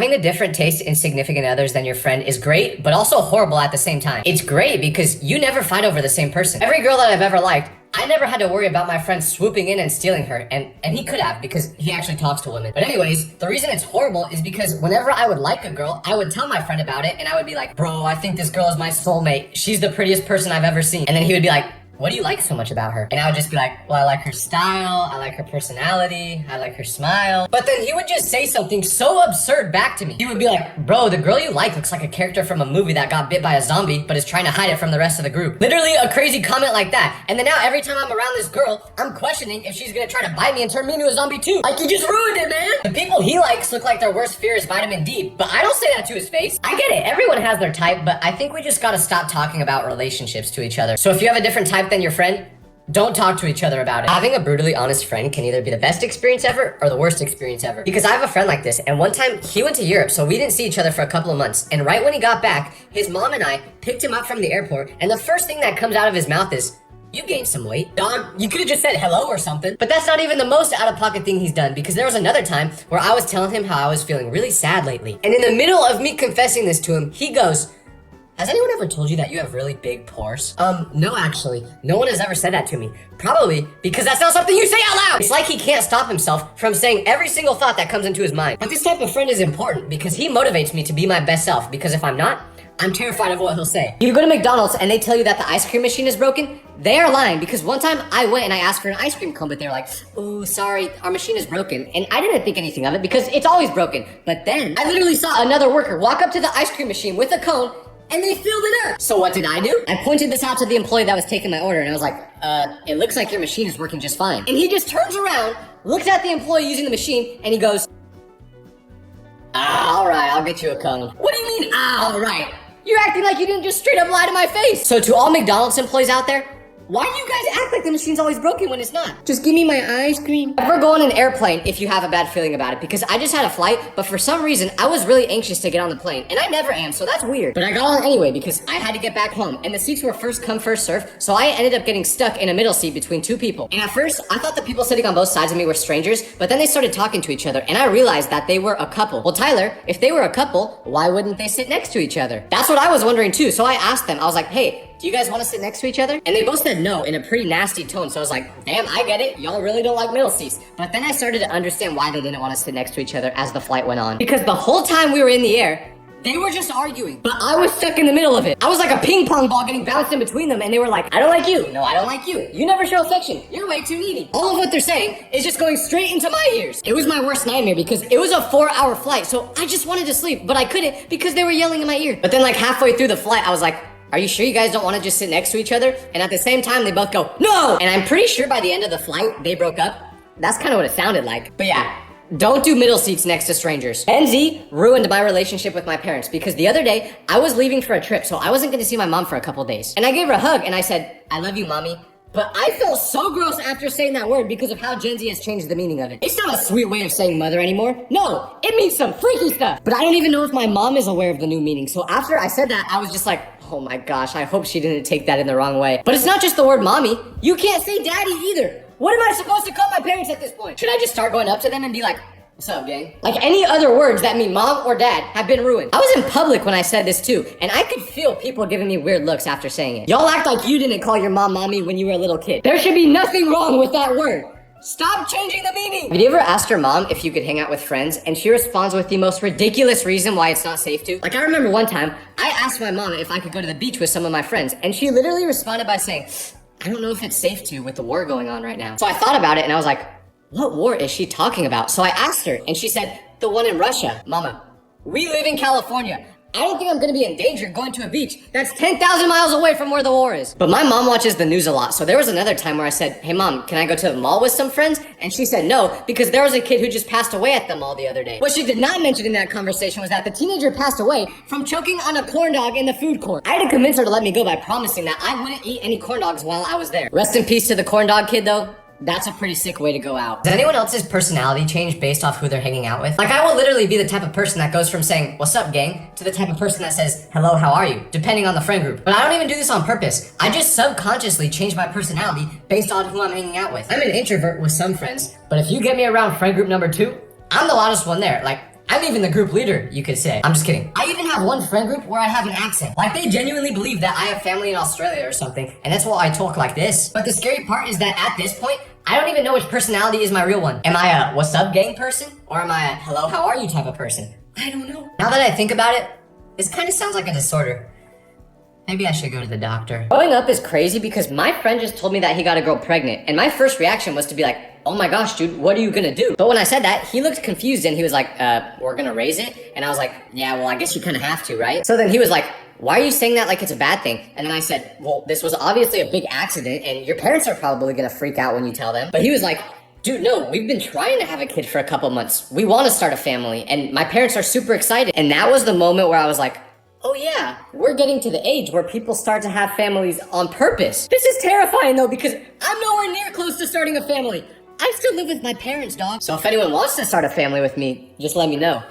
Having a different taste in significant others than your friend is great, but also horrible at the same time. It's great because you never fight over the same person. Every girl that I've ever liked, I never had to worry about my friend swooping in and stealing her, and he could have because he actually talks to women. But anyways, the reason it's horrible is because whenever I would like a girl, I would tell my friend about it, and I would be like, bro, I think this girl is my soulmate. She's the prettiest person I've ever seen. And then he would be like, what do you like so much about her? And I would just be like, well, I like her style, I like her personality, I like her smile. But then he would just say something so absurd back to me. He would be like, bro, the girl you like looks like a character from a movie that got bit by a zombie, but is trying to hide it from the rest of the group. Literally a crazy comment like that. And then now every time I'm around this girl, I'm questioning if she's gonna try to bite me and turn me into a zombie too. Like, you just ruined it, man. The people he likes look like their worst fear is vitamin D, but I don't say that to his face. I get it, everyone has their type, but I think we just gotta stop talking about relationships to each other. So if you have a different type than your friend, don't talk to each other about it. Having a brutally honest friend can either be the best experience ever or the worst experience ever. Because I have a friend like this, and one time he went to Europe, so we didn't see each other for a couple of months. And right when he got back, his mom and I picked him up from the airport, and the first thing that comes out of his mouth is, you gained some weight. Dog, you could have just said hello or something. But that's not even the most out-of-pocket thing he's done, because there was another time where I was telling him how I was feeling really sad lately. And in the middle of me confessing this to him, he goes, has anyone ever told you that you have really big pores? No, actually. No one has ever said that to me. Probably because that's not something you say out loud. It's like he can't stop himself from saying every single thought that comes into his mind. But this type of friend is important because he motivates me to be my best self, because if I'm not, I'm terrified of what he'll say. You go to McDonald's and they tell you that the ice cream machine is broken, they are lying, because one time I went and I asked for an ice cream cone, but they were like, oh, sorry, our machine is broken. And I didn't think anything of it because it's always broken. But then I literally saw another worker walk up to the ice cream machine with a cone and they filled it up. So what did I do? I pointed this out to the employee that was taking my order, and I was like, it looks like your machine is working just fine. And he just turns around, looks at the employee using the machine, and he goes, all right, I'll get you a cone. What do you mean, all right? You're acting like you didn't just straight up lie to my face. So to all McDonald's employees out there, why do you guys act like the machine's always broken when it's not? Just give me my ice cream. Never go on an airplane if you have a bad feeling about it, because I just had a flight, but for some reason, I was really anxious to get on the plane, and I never am, so that's weird. But I got on anyway because I had to get back home, and the seats were first come, first serve, so I ended up getting stuck in a middle seat between two people. And at first, I thought the people sitting on both sides of me were strangers, but then they started talking to each other, and I realized that they were a couple. Well, Tyler, if they were a couple, why wouldn't they sit next to each other? That's what I was wondering too, so I asked them, I was like, hey, do you guys want to sit next to each other? And they both said no in a pretty nasty tone. So I was like, damn, I get it. Y'all really don't like middle seats. But then I started to understand why they didn't want to sit next to each other as the flight went on. Because the whole time we were in the air, they were just arguing, but I was stuck in the middle of it. I was like a ping pong ball getting bounced in between them, and they were like, I don't like you. No, I don't like you. You never show affection. You're way too needy. All of what they're saying is just going straight into my ears. It was my worst nightmare because it was a 4-hour flight, so I just wanted to sleep, but I couldn't because they were yelling in my ear. But then like halfway through the flight, I was like, are you sure you guys don't want to just sit next to each other? And at the same time, they both go, no! And I'm pretty sure by the end of the flight, they broke up. That's kind of what it sounded like. But yeah, don't do middle seats next to strangers. NZ ruined my relationship with my parents because the other day, I was leaving for a trip, so I wasn't going to see my mom for a couple days. And I gave her a hug and I said, I love you, mommy. But I felt so gross after saying that word because of how Gen Z has changed the meaning of it. It's not a sweet way of saying mother anymore. No, it means some freaky stuff. But I don't even know if my mom is aware of the new meaning. So after I said that, I was just like, oh my gosh, I hope she didn't take that in the wrong way. But it's not just the word mommy. You can't say daddy either. What am I supposed to call my parents at this point? Should I just start going up to them and be like, what's up, gang? Like any other words that mean mom or dad have been ruined. I was in public when I said this too, and I could feel people giving me weird looks after saying it. Y'all act like you didn't call your mom mommy when you were a little kid. There should be nothing wrong with that word. Stop changing the meaning! Have you ever asked your mom if you could hang out with friends, and she responds with the most ridiculous reason why it's not safe to? Like I remember one time, I asked my mom if I could go to the beach with some of my friends, and she literally responded by saying, I don't know if it's safe to with the war going on right now. So I thought about it and I was like, what war is she talking about? So I asked her and she said, the one in Russia. Mama, we live in California. I don't think I'm gonna be in danger going to a beach that's 10,000 miles away from where the war is. But my mom watches the news a lot, so there was another time where I said, hey mom, can I go to the mall with some friends? And she said no, because there was a kid who just passed away at the mall the other day. What she did not mention in that conversation was that the teenager passed away from choking on a corn dog in the food court. I had to convince her to let me go by promising that I wouldn't eat any corn dogs while I was there. Rest in peace to the corn dog kid though. That's a pretty sick way to go out. Does anyone else's personality change based off who they're hanging out with? Like I will literally be the type of person that goes from saying, what's up gang, to the type of person that says, hello, how are you? Depending on the friend group. But I don't even do this on purpose. I just subconsciously change my personality based on who I'm hanging out with. I'm an introvert with some friends, but if you get me around friend group number 2, I'm the loudest one there. Like, I'm even the group leader, you could say. I'm just kidding. I even have one friend group where I have an accent. Like, they genuinely believe that I have family in Australia or something, and that's why I talk like this. But the scary part is that at this point, I don't even know which personality is my real one. Am I a what's up gang person? Or am I a hello, how are you type of person? I don't know. Now that I think about it, this kind of sounds like a disorder. Maybe I should go to the doctor. Growing up is crazy because my friend just told me that he got a girl pregnant, and my first reaction was to be like, oh my gosh, dude, what are you gonna do? But when I said that, he looked confused and he was like, we're gonna raise it? And I was like, yeah, well, I guess you kind of have to, right? So then he was like, why are you saying that like it's a bad thing? And then I said, well, this was obviously a big accident and your parents are probably gonna freak out when you tell them. But he was like, dude, no, we've been trying to have a kid for a couple months. We want to start a family and my parents are super excited. And that was the moment where I was like, oh yeah, we're getting to the age where people start to have families on purpose. This is terrifying though because I'm nowhere near close to starting a family. I still live with my parents, dog. So if anyone wants to start a family with me, just let me know.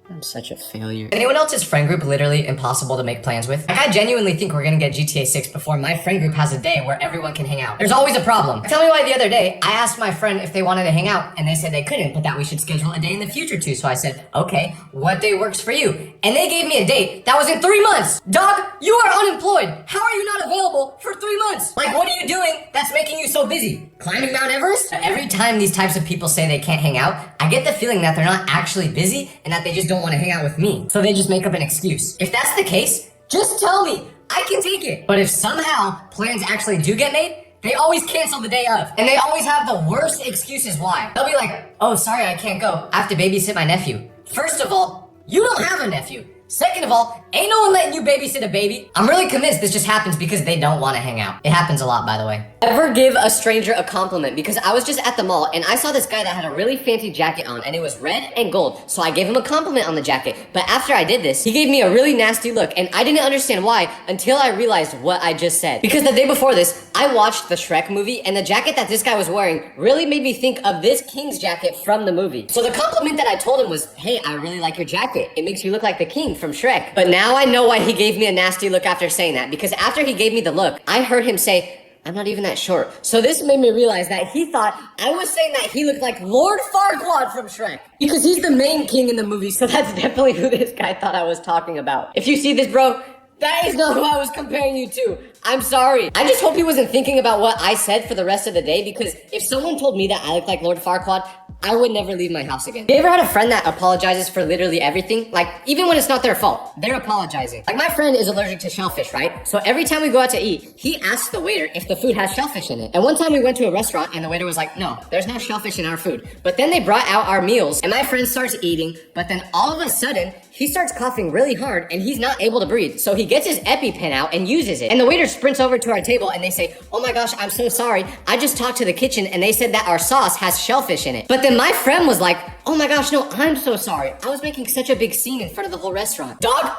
I'm such a failure. Anyone else's friend group literally impossible to make plans with? Like, I genuinely think we're gonna get GTA 6 before my friend group has a day where everyone can hang out. There's always a problem. Tell me why the other day, I asked my friend if they wanted to hang out, and they said they couldn't, but that we should schedule a day in the future too. So I said, okay, what day works for you? And they gave me a date that was in 3 months. Dog, you are unemployed. How are you not available for 3 months? Like, what are you doing that's making you so busy? Climbing Mount Everest? Every time these types of people say they can't hang out, I get the feeling that they're not actually busy and that they just don't want to hang out with me. So they just make up an excuse. If that's the case, just tell me. I can take it. But if somehow plans actually do get made, they always cancel the day of. And they always have the worst excuses why. They'll be like, oh, sorry, I can't go. I have to babysit my nephew. First of all, you don't have a nephew. Second of all, ain't no one letting you babysit a baby. I'm really convinced this just happens because they don't want to hang out. It happens a lot, by the way. Ever give a stranger a compliment? Because I was just at the mall and I saw this guy that had a really fancy jacket on and it was red and gold. So I gave him a compliment on the jacket. But after I did this, he gave me a really nasty look and I didn't understand why until I realized what I just said. Because the day before this, I watched the Shrek movie and the jacket that this guy was wearing really made me think of this king's jacket from the movie. So the compliment that I told him was, hey, I really like your jacket. It makes you look like the king from Shrek. But now I know why he gave me a nasty look after saying that. Because after he gave me the look, I heard him say, I'm not even that short. So this made me realize that he thought I was saying that he looked like Lord Farquaad from Shrek. Because he's the main king in the movie, so that's definitely who this guy thought I was talking about. If you see this, bro, that is not who I was comparing you to. I'm sorry. I just hope he wasn't thinking about what I said for the rest of the day, because if someone told me that I look like Lord Farquaad, I would never leave my house again. You ever had a friend that apologizes for literally everything? Like, even when it's not their fault, they're apologizing. Like, my friend is allergic to shellfish, right? So every time we go out to eat, he asks the waiter if the food has shellfish in it. And one time we went to a restaurant and the waiter was like, no, there's no shellfish in our food. But then they brought out our meals and my friend starts eating, but then all of a sudden, he starts coughing really hard and he's not able to breathe. So he gets his EpiPen out and uses it. And the waiter sprints over to our table and they say, oh my gosh, I'm so sorry. I just talked to the kitchen and they said that our sauce has shellfish in it. But then my friend was like, oh my gosh, no, I'm so sorry. I was making such a big scene in front of the whole restaurant. Dog,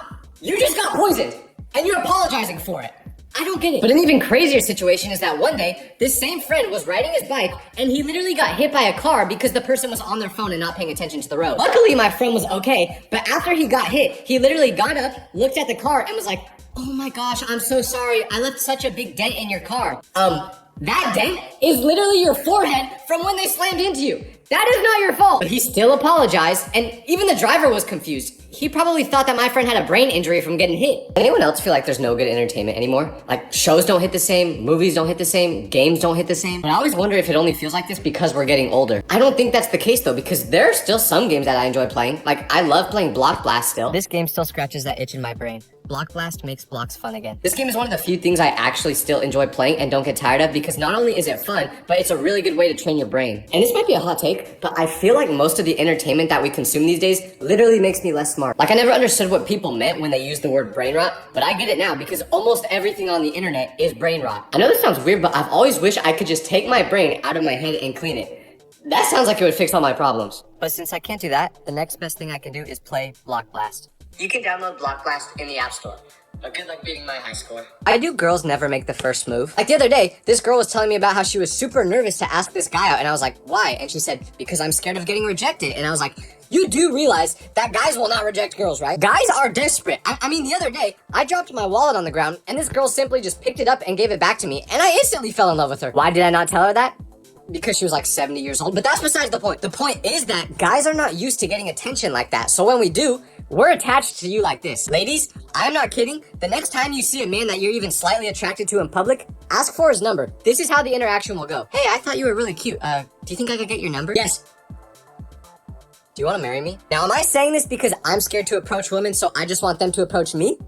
you just got poisoned and you're apologizing for it. I don't get it. But an even crazier situation is that one day, this same friend was riding his bike and he literally got hit by a car because the person was on their phone and not paying attention to the road. Luckily, my friend was okay, but after he got hit, he literally got up, looked at the car and was like, oh my gosh, I'm so sorry. I left such a big dent in your car. That dent is literally your forehead from when they slammed into you. That is not your fault. But he still apologized, and even the driver was confused. He probably thought that my friend had a brain injury from getting hit. Anyone else feel like there's no good entertainment anymore? Like, shows don't hit the same, movies don't hit the same, games don't hit the same. But I always wonder if it only feels like this because we're getting older. I don't think that's the case though, because there are still some games that I enjoy playing. Like, I love playing Block Blast still. This game still scratches that itch in my brain. Block Blast makes blocks fun again. This game is one of the few things I actually still enjoy playing and don't get tired of, because not only is it fun, but it's a really good way to train your brain. And this might be a hot take, but I feel like most of the entertainment that we consume these days literally makes me less smart. Like, I never understood what people meant when they used the word brain rot, but I get it now because almost everything on the internet is brain rot. I know this sounds weird, but I've always wished I could just take my brain out of my head and clean it. That sounds like it would fix all my problems. But since I can't do that, the next best thing I can do is play Block Blast. You can download Block Blast in the App Store. But good luck beating my high score. Why do girls never make the first move? Like the other day, this girl was telling me about how she was super nervous to ask this guy out, and I was like, why? And she said, because I'm scared of getting rejected. And I was like, you do realize that guys will not reject girls, right? Guys are desperate. I mean, the other day, I dropped my wallet on the ground, and this girl simply just picked it up and gave it back to me, and I instantly fell in love with her. Why did I not tell her that? because she was like 70 years old, but that's besides the point. The point is that guys are not used to getting attention like that. So when we do, we're attached to you like this. Ladies, I'm not kidding. The next time you see a man that you're even slightly attracted to in public, ask for his number. This is how the interaction will go. Hey, I thought you were really cute. Do you think I could get your number? Yes. Do you want to marry me? Now, am I saying this because I'm scared to approach women, so I just want them to approach me?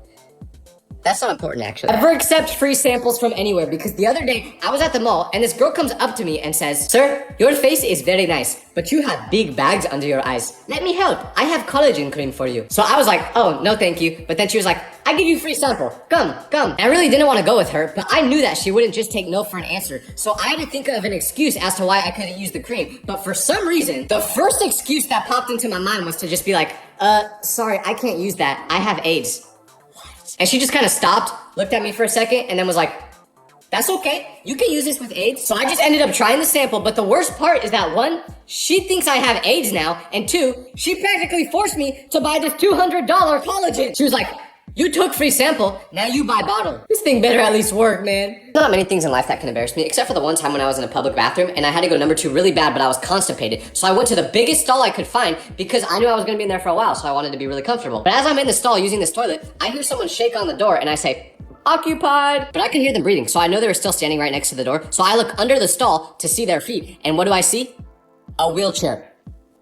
That's not important, actually. Never accept free samples from anywhere, because the other day, I was at the mall, and this girl comes up to me and says, "Sir, your face is very nice, but you have big bags under your eyes. Let me help. I have collagen cream for you." So I was like, "Oh, no thank you." But then she was like, "I give you free sample. Come, come." And I really didn't want to go with her, but I knew that she wouldn't just take no for an answer. So I had to think of an excuse as to why I couldn't use the cream. But for some reason, the first excuse that popped into my mind was to just be like, sorry, I can't use that. I have AIDS." And she just kind of stopped, looked at me for a second, and then was like, "That's okay. You can use this with AIDS." So I just ended up trying the sample, but the worst part is that 1, she thinks I have AIDS now, and 2, she practically forced me to buy this $200 collagen. She was like, "You took free sample, now you buy bottle." This thing better at least work, man. There's not many things in life that can embarrass me, except for the one time when I was in a public bathroom and I had to go number 2 really bad, but I was constipated. So I went to the biggest stall I could find because I knew I was gonna be in there for a while, so I wanted to be really comfortable. But as I'm in the stall using this toilet, I hear someone shake on the door and I say, "Occupied." But I can hear them breathing, so I know they were still standing right next to the door. So I look under the stall to see their feet, and what do I see? A wheelchair.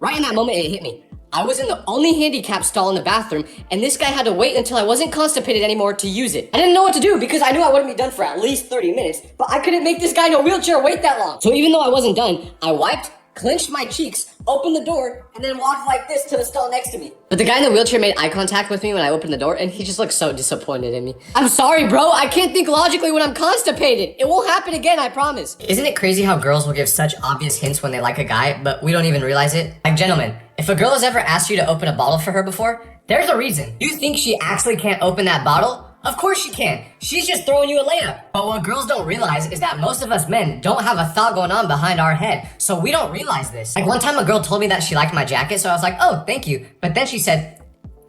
Right in that moment, it hit me. I was in the only handicap stall in the bathroom, and this guy had to wait until I wasn't constipated anymore to use it. I didn't know what to do because I knew I wouldn't be done for at least 30 minutes, but I couldn't make this guy in a wheelchair wait that long. So even though I wasn't done, I wiped, clenched my cheeks, opened the door, and then walked like this to the stall next to me. But the guy in the wheelchair made eye contact with me when I opened the door, and he just looked so disappointed in me. "I'm sorry, bro. I can't think logically when I'm constipated. It won't happen again, I promise." Isn't it crazy how girls will give such obvious hints when they like a guy, but we don't even realize it? Like, gentlemen, if a girl has ever asked you to open a bottle for her before, there's a reason. You think she actually can't open that bottle? Of course she can. She's just throwing you a layup. But what girls don't realize is that most of us men don't have a thought going on behind our head, so we don't realize this. Like, one time a girl told me that she liked my jacket, so I was like, "Oh, thank you." But then she said,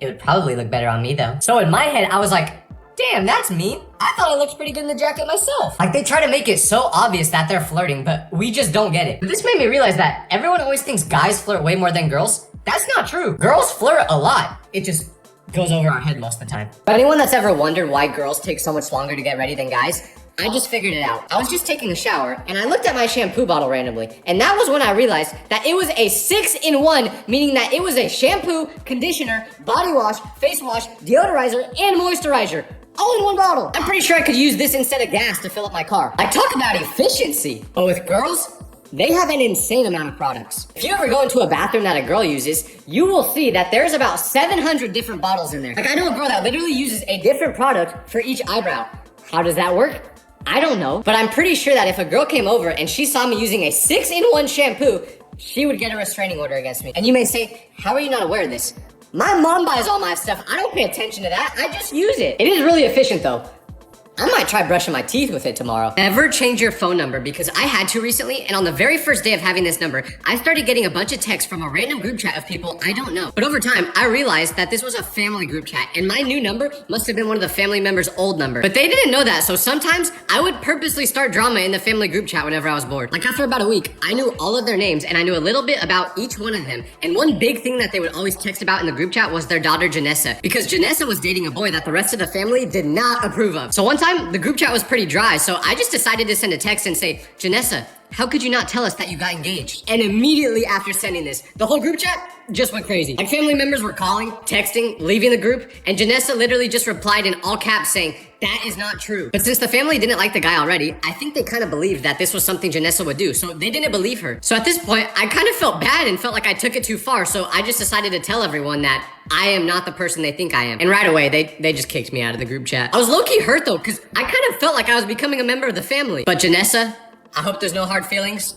"It would probably look better on me though." So in my head, I was like, damn, that's mean. I thought I looked pretty good in the jacket myself. Like, they try to make it so obvious that they're flirting, but we just don't get it. But this made me realize that everyone always thinks guys flirt way more than girls. That's not true. Girls flirt a lot. It just goes over our head most of the time. But anyone that's ever wondered why girls take so much longer to get ready than guys, I just figured it out. I was just taking a shower, and I looked at my shampoo bottle randomly, and that was when I realized that it was a 6-in-1, meaning that it was a shampoo, conditioner, body wash, face wash, deodorizer, and moisturizer, all in one bottle. I'm pretty sure I could use this instead of gas to fill up my car. Like, talk about efficiency. But with girls, they have an insane amount of products. If you ever go into a bathroom that a girl uses, you will see that there's about 700 different bottles in there. Like, I know a girl that literally uses a different product for each eyebrow. How does that work? I don't know. But I'm pretty sure that if a girl came over and she saw me using a 6-in-1 shampoo, she would get a restraining order against me. And you may say, "How are you not aware of this?" My mom buys all my stuff. I don't pay attention to that. I just use it. It is really efficient though. I might try brushing my teeth with it tomorrow. Never change your phone number, because I had to recently, and on the very first day of having this number, I started getting a bunch of texts from a random group chat of people I don't know. But over time, I realized that this was a family group chat, and my new number must have been one of the family members' old number. But they didn't know that, so sometimes I would purposely start drama in the family group chat whenever I was bored. Like, after about a week, I knew all of their names, and I knew a little bit about each one of them. And one big thing that they would always text about in the group chat was their daughter Janessa, because Janessa was dating a boy that the rest of the family did not approve of. So one time, the group chat was pretty dry, so I just decided to send a text and say, "Janessa, how could you not tell us that you got engaged?" And immediately after sending this, the whole group chat just went crazy. Like, family members were calling, texting, leaving the group, and Janessa literally just replied in all caps saying, "That is not true." But since the family didn't like the guy already, I think they kind of believed that this was something Janessa would do, so they didn't believe her. So at this point, I kind of felt bad and felt like I took it too far, so I just decided to tell everyone that I am not the person they think I am. And right away, they just kicked me out of the group chat. I was low-key hurt though, because I kind of felt like I was becoming a member of the family. But Janessa, I hope there's no hard feelings.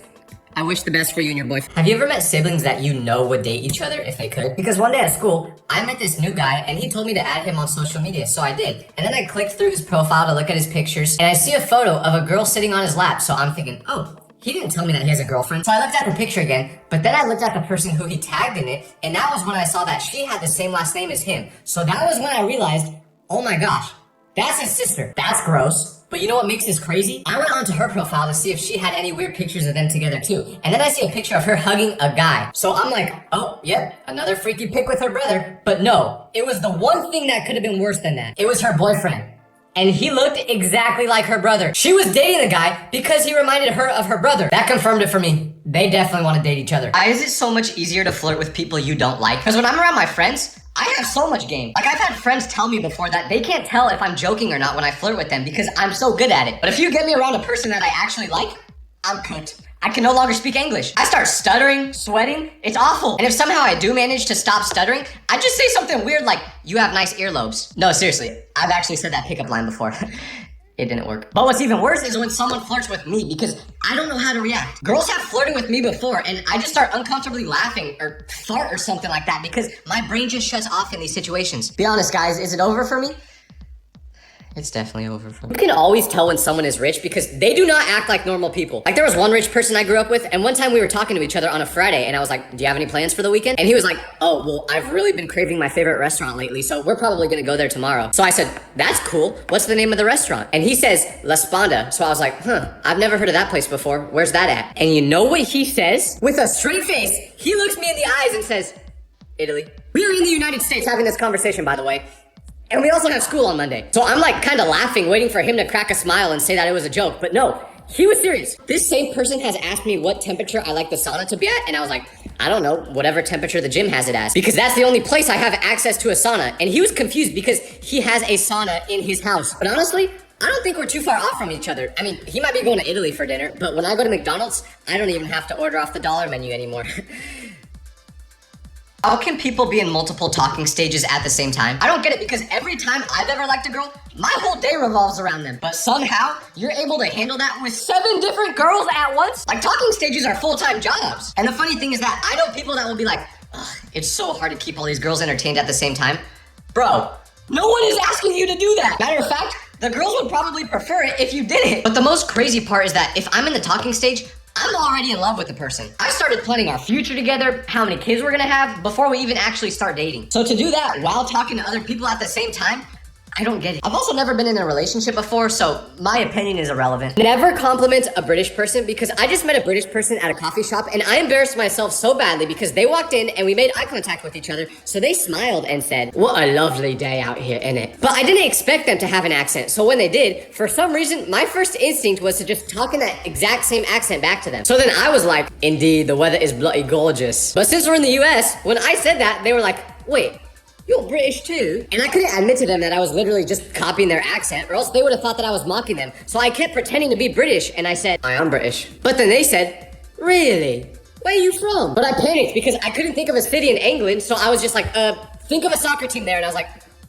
I wish the best for you and your boyfriend. Have you ever met siblings that you know would date each other if they could? Because one day at school, I met this new guy and he told me to add him on social media, so I did. And then I clicked through his profile to look at his pictures, and I see a photo of a girl sitting on his lap, so I'm thinking, oh, he didn't tell me that he has a girlfriend. So I looked at the picture again, but then I looked at the person who he tagged in it, and that was when I saw that she had the same last name as him. So that was when I realized, oh my gosh, that's his sister. That's gross. But you know what makes this crazy? I went onto her profile to see if she had any weird pictures of them together too. And then I see a picture of her hugging a guy. So I'm like, oh, yep, another freaky pic with her brother. But no, it was the one thing that could have been worse than that. It was her boyfriend. And he looked exactly like her brother. She was dating the guy because he reminded her of her brother. That confirmed it for me. They definitely want to date each other. Why is it so much easier to flirt with people you don't like? Because when I'm around my friends, I have so much game. Like, I've had friends tell me before that they can't tell if I'm joking or not when I flirt with them because I'm so good at it. But if you get me around a person that I actually like, I'm cooked. I can no longer speak English. I start stuttering, sweating. It's awful. And if somehow I do manage to stop stuttering, I just say something weird like, you have nice earlobes. No, seriously. I've actually said that pickup line before. It didn't work. But what's even worse is when someone flirts with me because I don't know how to react. Girls have flirted with me before and I just start uncomfortably laughing or fart or something like that because my brain just shuts off in these situations. Be honest, guys, is it over for me? It's definitely over for me. You can always tell when someone is rich because they do not act like normal people. Like, there was one rich person I grew up with, and one time we were talking to each other on a Friday, and I was like, do you have any plans for the weekend? And he was like, oh, well, I've really been craving my favorite restaurant lately, so we're probably gonna go there tomorrow. So I said, that's cool. What's the name of the restaurant? And he says, La Sponda. So I was like, I've never heard of that place before. Where's that at? And you know what he says? With a straight face, he looks me in the eyes and says, Italy. We are in the United States having this conversation, by the way. And we also have school on Monday. So I'm like kind of laughing, waiting for him to crack a smile and say that it was a joke. But no, he was serious. This same person has asked me what temperature I like the sauna to be at. And I was like, I don't know, whatever temperature the gym has it as. Because that's the only place I have access to a sauna. And he was confused because he has a sauna in his house. But honestly, I don't think we're too far off from each other. I mean, he might be going to Italy for dinner. But when I go to McDonald's, I don't even have to order off the dollar menu anymore. How can people be in multiple talking stages at the same time? I don't get it because every time I've ever liked a girl, my whole day revolves around them. But somehow, you're able to handle that with 7 different girls at once? Like, talking stages are full-time jobs. And the funny thing is that I know people that will be like, ugh, it's so hard to keep all these girls entertained at the same time. Bro, no one is asking you to do that. Matter of fact, the girls would probably prefer it if you did it. But the most crazy part is that if I'm in the talking stage, I'm already in love with the person. I started planning our future together, how many kids we're gonna have, before we even actually start dating. So to do that while talking to other people at the same time, I don't get it. I've also never been in a relationship before, so my opinion is irrelevant. Never compliment a British person because I just met a British person at a coffee shop and I embarrassed myself so badly because they walked in and we made eye contact with each other. So they smiled and said, what a lovely day out here, innit? But I didn't expect them to have an accent. So when they did, for some reason, my first instinct was to just talk in that exact same accent back to them. So then I was like, indeed, the weather is bloody gorgeous. But since we're in the US, when I said that, they were like, wait, you're British too? And I couldn't admit to them that I was literally just copying their accent or else they would have thought that I was mocking them. So I kept pretending to be British and I said, I am British. But then they said, really? Where are you from? But I panicked because I couldn't think of a city in England. So I was just like, think of a soccer team there. And I was like,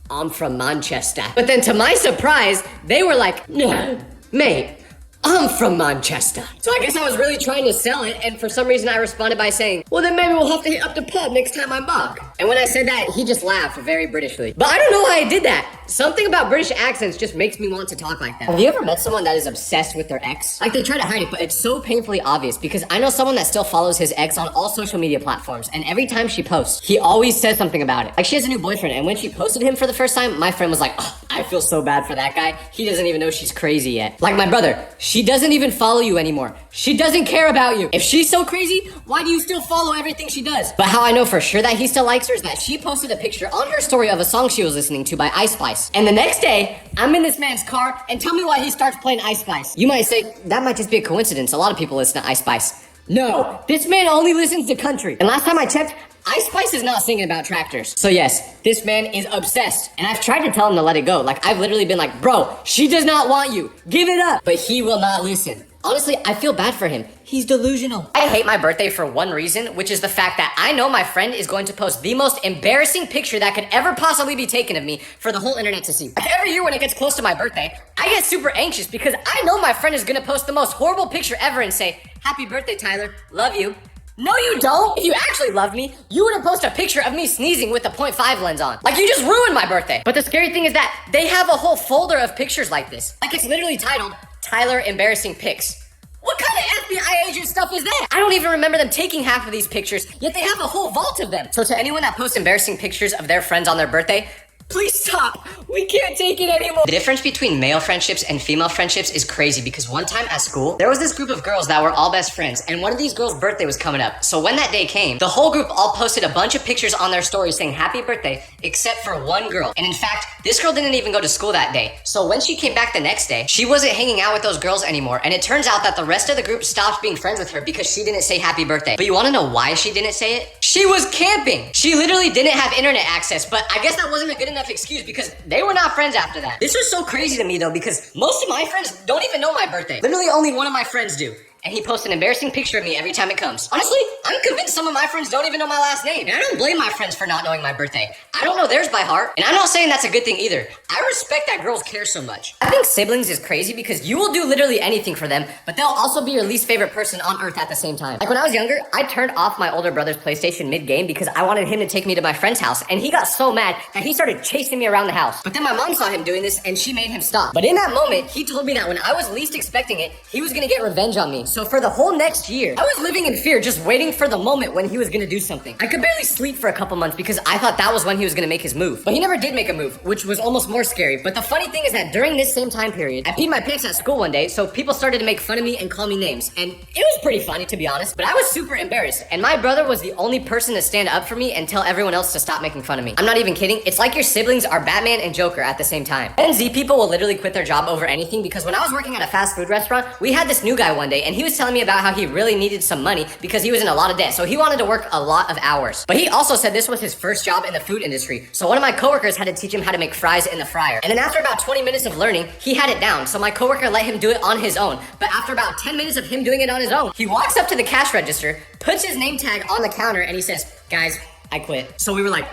I'm from Manchester. But then to my surprise, they were like, no, mate, I'm from Manchester. So I guess I was really trying to sell it, and for some reason I responded by saying, well then maybe we'll have to hit up the pub next time I'm back. And when I said that, he just laughed very Britishly. But I don't know why I did that. Something about British accents just makes me want to talk like that. Have you ever met someone that is obsessed with their ex? Like, they try to hide it, but it's so painfully obvious because I know someone that still follows his ex on all social media platforms, and every time she posts, he always says something about it. Like, she has a new boyfriend, and when she posted him for the first time, my friend was like, oh, I feel so bad for that guy. He doesn't even know she's crazy yet. Like my brother, she doesn't even follow you anymore. She doesn't care about you. If she's so crazy, why do you still follow everything she does? But how I know for sure that he still likes her is that she posted a picture on her story of a song she was listening to by Ice Spice. And the next day, I'm in this man's car, and tell me why he starts playing Ice Spice. You might say, that might just be a coincidence. A lot of people listen to Ice Spice. No, this man only listens to country. And last time I checked, Ice Spice is not singing about tractors. So yes, this man is obsessed. And I've tried to tell him to let it go. Like, I've literally been like, bro, she does not want you. Give it up. But he will not listen. Honestly, I feel bad for him. He's delusional. I hate my birthday for one reason, which is the fact that I know my friend is going to post the most embarrassing picture that could ever possibly be taken of me for the whole internet to see. Like, every year when it gets close to my birthday, I get super anxious because I know my friend is gonna post the most horrible picture ever and say, happy birthday, Tyler, love you. No, you don't. If you actually loved me, you wouldn't post a picture of me sneezing with a 0.5 lens on. Like, you just ruined my birthday. But the scary thing is that they have a whole folder of pictures like this. Like, it's literally titled, Tyler Embarrassing Pics. What kind of FBI agent stuff is that? I don't even remember them taking half of these pictures, yet they have a whole vault of them. So to anyone that posts embarrassing pictures of their friends on their birthday, Please stop. We can't take it anymore. The difference between male friendships and female friendships is crazy because one time at school, there was this group of girls that were all best friends, and one of these girls' birthday was coming up. So when that day came, the whole group all posted a bunch of pictures on their stories saying happy birthday, except for one girl. And in fact, this girl didn't even go to school that day. So when she came back the next day, she wasn't hanging out with those girls anymore. And it turns out that the rest of the group stopped being friends with her because she didn't say happy birthday. But you wanna know why she didn't say it? She was camping. She literally didn't have internet access, but I guess that wasn't a good enough excuse because they were not friends after that. This was so crazy to me though because most of my friends don't even know my birthday. Literally only one of my friends do. And he posts an embarrassing picture of me every time it comes. Honestly, I'm convinced some of my friends don't even know my last name. And I don't blame my friends for not knowing my birthday. I don't know theirs by heart. And I'm not saying that's a good thing either. I respect that girls care so much. I think siblings is crazy because you will do literally anything for them, but they'll also be your least favorite person on earth at the same time. Like when I was younger, I turned off my older brother's PlayStation mid-game because I wanted him to take me to my friend's house. And he got so mad that he started chasing me around the house. But then my mom saw him doing this and she made him stop. But in that moment, he told me that when I was least expecting it, he was gonna get revenge on me. So for the whole next year, I was living in fear, just waiting for the moment when he was gonna do something. I could barely sleep for a couple months because I thought that was when he was gonna make his move. But he never did make a move, which was almost more scary. But the funny thing is that during this same time period, I peed my pants at school one day, so people started to make fun of me and call me names. And it was pretty funny, to be honest, but I was super embarrassed. And my brother was the only person to stand up for me and tell everyone else to stop making fun of me. I'm not even kidding. It's like your siblings are Batman and Joker at the same time. Gen Z people will literally quit their job over anything because when I was working at a fast food restaurant, we had this new guy one day and he was telling me about how he really needed some money because he was in a lot of debt, so he wanted to work a lot of hours. But he also said this was his first job in the food industry, so one of my coworkers had to teach him how to make fries in the fryer. And then after about 20 minutes of learning, he had it down, so my coworker let him do it on his own. But after about 10 minutes of him doing it on his own, he walks up to the cash register, puts his name tag on the counter, and he says, "Guys, I quit." So we were like,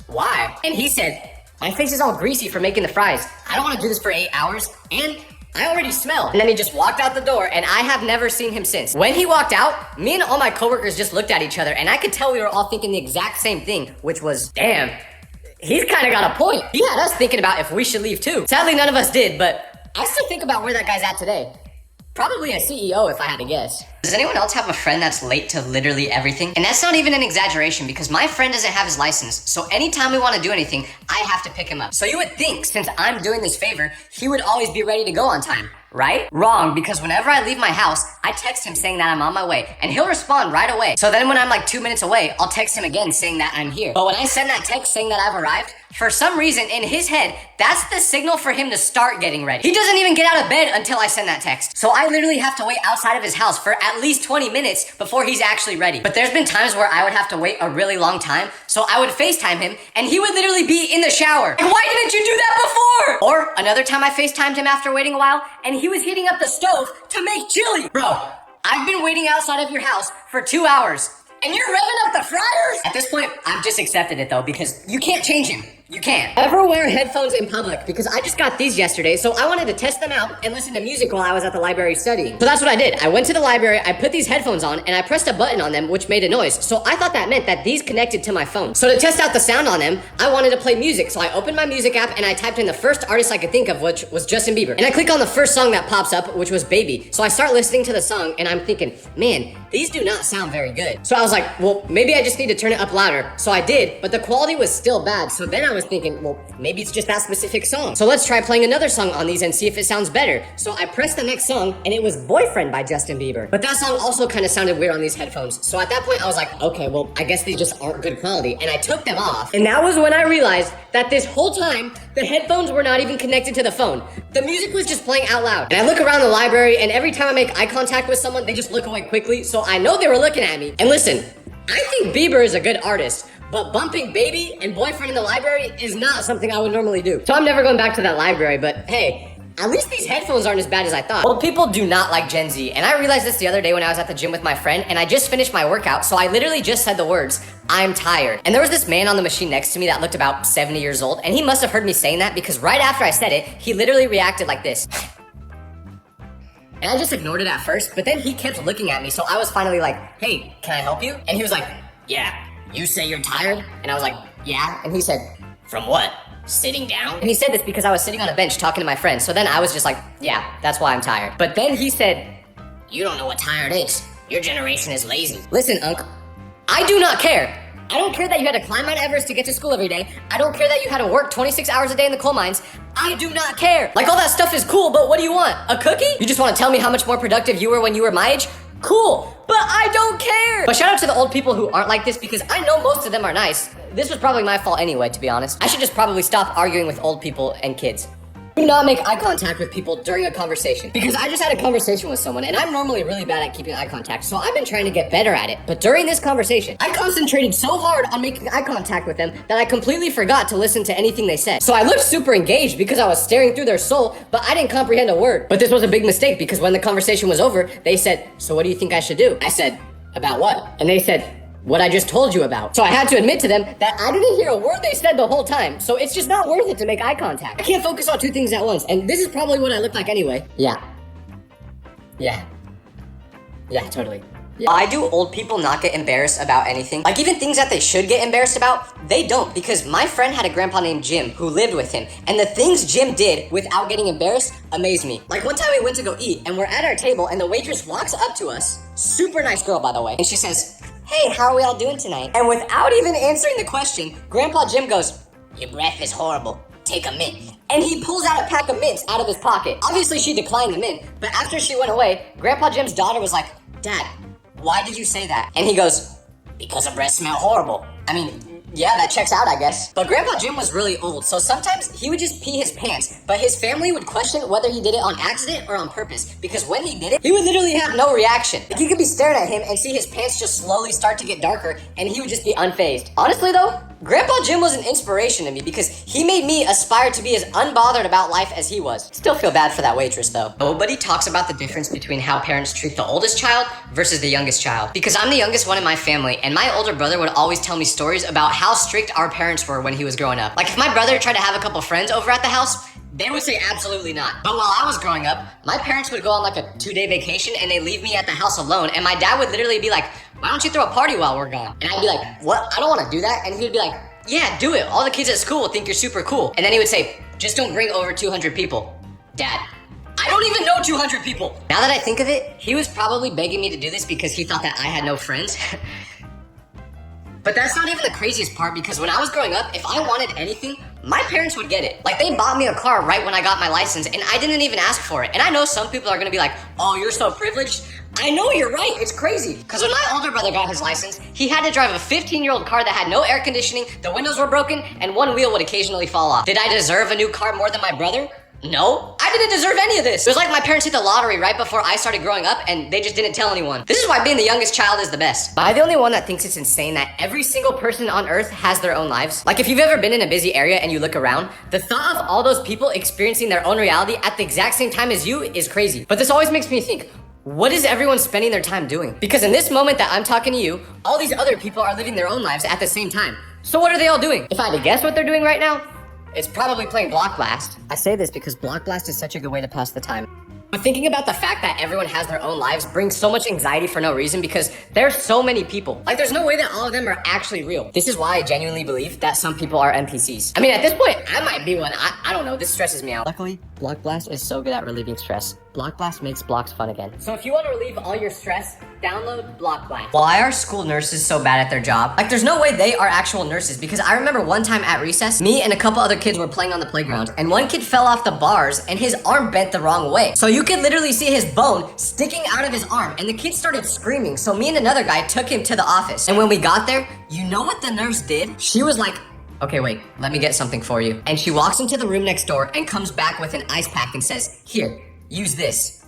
"Why?" And he said, "My face is all greasy for making the fries. I don't want to do this for 8 hours, and I already smell." And then he just walked out the door, and I have never seen him since. When he walked out, me and all my coworkers just looked at each other, and I could tell we were all thinking the exact same thing, which was, damn, he's kind of got a point. He had us thinking about if we should leave too. Sadly, none of us did, but I still think about where that guy's at today. Probably a CEO if I had to guess. Does anyone else have a friend that's late to literally everything? And that's not even an exaggeration because my friend doesn't have his license, so anytime we want to do anything, I have to pick him up. So you would think, since I'm doing this favor, he would always be ready to go on time, right? Wrong, because whenever I leave my house, I text him saying that I'm on my way, and he'll respond right away. So then when I'm like 2 minutes away, I'll text him again saying that I'm here. But when I send that text saying that I've arrived, for some reason in his head, that's the signal for him to start getting ready. He doesn't even get out of bed until I send that text. So I literally have to wait outside of his house for at least 20 minutes before he's actually ready. But there's been times where I would have to wait a really long time, so I would FaceTime him, and he would literally be in the shower. Like, why didn't you do that before? Or another time I FaceTimed him after waiting a while, and he was heating up the stove to make chili. Bro, I've been waiting outside of your house for 2 hours, and you're revving up the fryers? At this point, I've just accepted it though, because you can't change him. You can't. Ever wear headphones in public? Because I just got these yesterday, so I wanted to test them out and listen to music while I was at the library studying. So that's what I did. I went to the library, I put these headphones on, and I pressed a button on them, which made a noise. So I thought that meant that these connected to my phone. So to test out the sound on them, I wanted to play music. So I opened my music app and I typed in the first artist I could think of, which was Justin Bieber. And I click on the first song that pops up, which was Baby. So I start listening to the song and I'm thinking, man, these do not sound very good. So I was like, well, maybe I just need to turn it up louder. So I did, but the quality was still bad. So then I was thinking, well, maybe it's just that specific song. So let's try playing another song on these and see if it sounds better. So I pressed the next song and it was Boyfriend by Justin Bieber. But that song also kind of sounded weird on these headphones. So at that point I was like, okay, well, I guess these just aren't good quality. And I took them off. And that was when I realized that this whole time, the headphones were not even connected to the phone. The music was just playing out loud. And I look around the library and every time I make eye contact with someone, they just look away quickly. So I know they were looking at me. And listen, I think Bieber is a good artist, but bumping Baby and Boyfriend in the library is not something I would normally do. So I'm never going back to that library, but hey, at least these headphones aren't as bad as I thought. Well, people do not like Gen Z, and I realized this the other day when I was at the gym with my friend, and I just finished my workout, so I literally just said the words, "I'm tired." And there was this man on the machine next to me that looked about 70 years old, and he must have heard me saying that because right after I said it, he literally reacted like this. And I just ignored it at first, but then he kept looking at me, so I was finally like, "Hey, can I help you?" And he was like, "Yeah, you say you're tired?" And I was like, "Yeah." And he said, "From what? Sitting down?" And he said this because I was sitting on a bench talking to my friend, so then I was just like, "Yeah, that's why I'm tired." But then he said, "You don't know what tired is. Your generation is lazy." Listen, Unc, I do not care. I don't care that you had to climb Mount Everest to get to school every day. I don't care that you had to work 26 hours a day in the coal mines. I do not care. Like, all that stuff is cool, but what do you want? A cookie? You just want to tell me how much more productive you were when you were my age? Cool, but I don't care. But shout out to the old people who aren't like this, because I know most of them are nice. This was probably my fault anyway, to be honest. I should just probably stop arguing with old people and kids. Do not make eye contact with people during a conversation, because I just had a conversation with someone and I'm normally really bad at keeping eye contact, so I've been trying to get better at it. But during this conversation, I concentrated so hard on making eye contact with them that I completely forgot to listen to anything they said. So I looked super engaged because I was staring through their soul, but I didn't comprehend a word. But this was a big mistake, because when the conversation was over, they said, "So what do you think I should do?" I said, "About what?" And they said, "What I just told you about." So I had to admit to them that I didn't hear a word they said the whole time, so it's just not worth it to make eye contact. I can't focus on two things at once, and this is probably what I look like anyway. Yeah, totally. Yeah. Why do old people not get embarrassed about anything? Like, even things that they should get embarrassed about, they don't, because my friend had a grandpa named Jim who lived with him, and the things Jim did without getting embarrassed amazed me. Like, one time we went to go eat, and we're at our table, and the waitress walks up to us, super nice girl, by the way, and she says, "Hey, how are we all doing tonight?" And without even answering the question, Grandpa Jim goes, "Your breath is horrible. Take a mint." And he pulls out a pack of mints out of his pocket. Obviously, she declined the mint, but after she went away, Grandpa Jim's daughter was like, "Dad, why did you say that?" And he goes, "Because her breath smelled horrible." I mean, yeah, that checks out, I guess. But Grandpa Jim was really old, so sometimes he would just pee his pants, but his family would question whether he did it on accident or on purpose, because when he did it, he would literally have no reaction. Like, you could be staring at him and see his pants just slowly start to get darker, and he would just be unfazed. Honestly though, Grandpa Jim was an inspiration to me, because he made me aspire to be as unbothered about life as he was. Still feel bad for that waitress though. Nobody talks about the difference between how parents treat the oldest child versus the youngest child. Because I'm the youngest one in my family, and my older brother would always tell me stories about how strict our parents were when he was growing up. Like, if my brother tried to have a couple friends over at the house, they would say absolutely not. But while I was growing up, my parents would go on like a 2-day vacation and they leave me at the house alone, and my dad would literally be like, "Why don't you throw a party while we're gone?" And I'd be like, "What? I don't want to do that." And he would be like, "Yeah, do it. All the kids at school will think you're super cool." And then he would say, "Just don't bring over 200 people. Dad, I don't even know 200 people. Now that I think of it, he was probably begging me to do this because he thought that I had no friends. But that's not even the craziest part, because when I was growing up, if I wanted anything, my parents would get it. Like, they bought me a car right when I got my license, and I didn't even ask for it. And I know some people are gonna be like, "Oh, you're so privileged." I know, you're right, it's crazy. Because when my older brother got his license, he had to drive a 15-year-old car that had no air conditioning, the windows were broken, and one wheel would occasionally fall off. Did I deserve a new car more than my brother? No, I didn't deserve any of this. It was like my parents hit the lottery right before I started growing up, and they just didn't tell anyone. This is why being the youngest child is the best. Am I the only one that thinks it's insane that every single person on earth has their own lives? Like, if you've ever been in a busy area and you look around, the thought of all those people experiencing their own reality at the exact same time as you is crazy. But this always makes me think, what is everyone spending their time doing? Because in this moment that I'm talking to you, all these other people are living their own lives at the same time. So what are they all doing? If I had to guess what they're doing right now, it's probably playing Block Blast. I say this because Block Blast is such a good way to pass the time. But thinking about the fact that everyone has their own lives brings so much anxiety for no reason, because there's so many people. Like, there's no way that all of them are actually real. This is why I genuinely believe that some people are NPCs. I mean, at this point, I might be one. I don't know, this stresses me out. Luckily, Block Blast is so good at relieving stress. Block Blast makes blocks fun again. So if you want to relieve all your stress, download Block Blast. Why are school nurses so bad at their job? Like, there's no way they are actual nurses, because I remember one time at recess, me and a couple other kids were playing on the playground, and one kid fell off the bars and his arm bent the wrong way. So you could literally see his bone sticking out of his arm, and the kid started screaming. So me and another guy took him to the office. And when we got there, you know what the nurse did? She was like, "Okay, wait, let me get something for you." And she walks into the room next door and comes back with an ice pack and says, "Here, use this."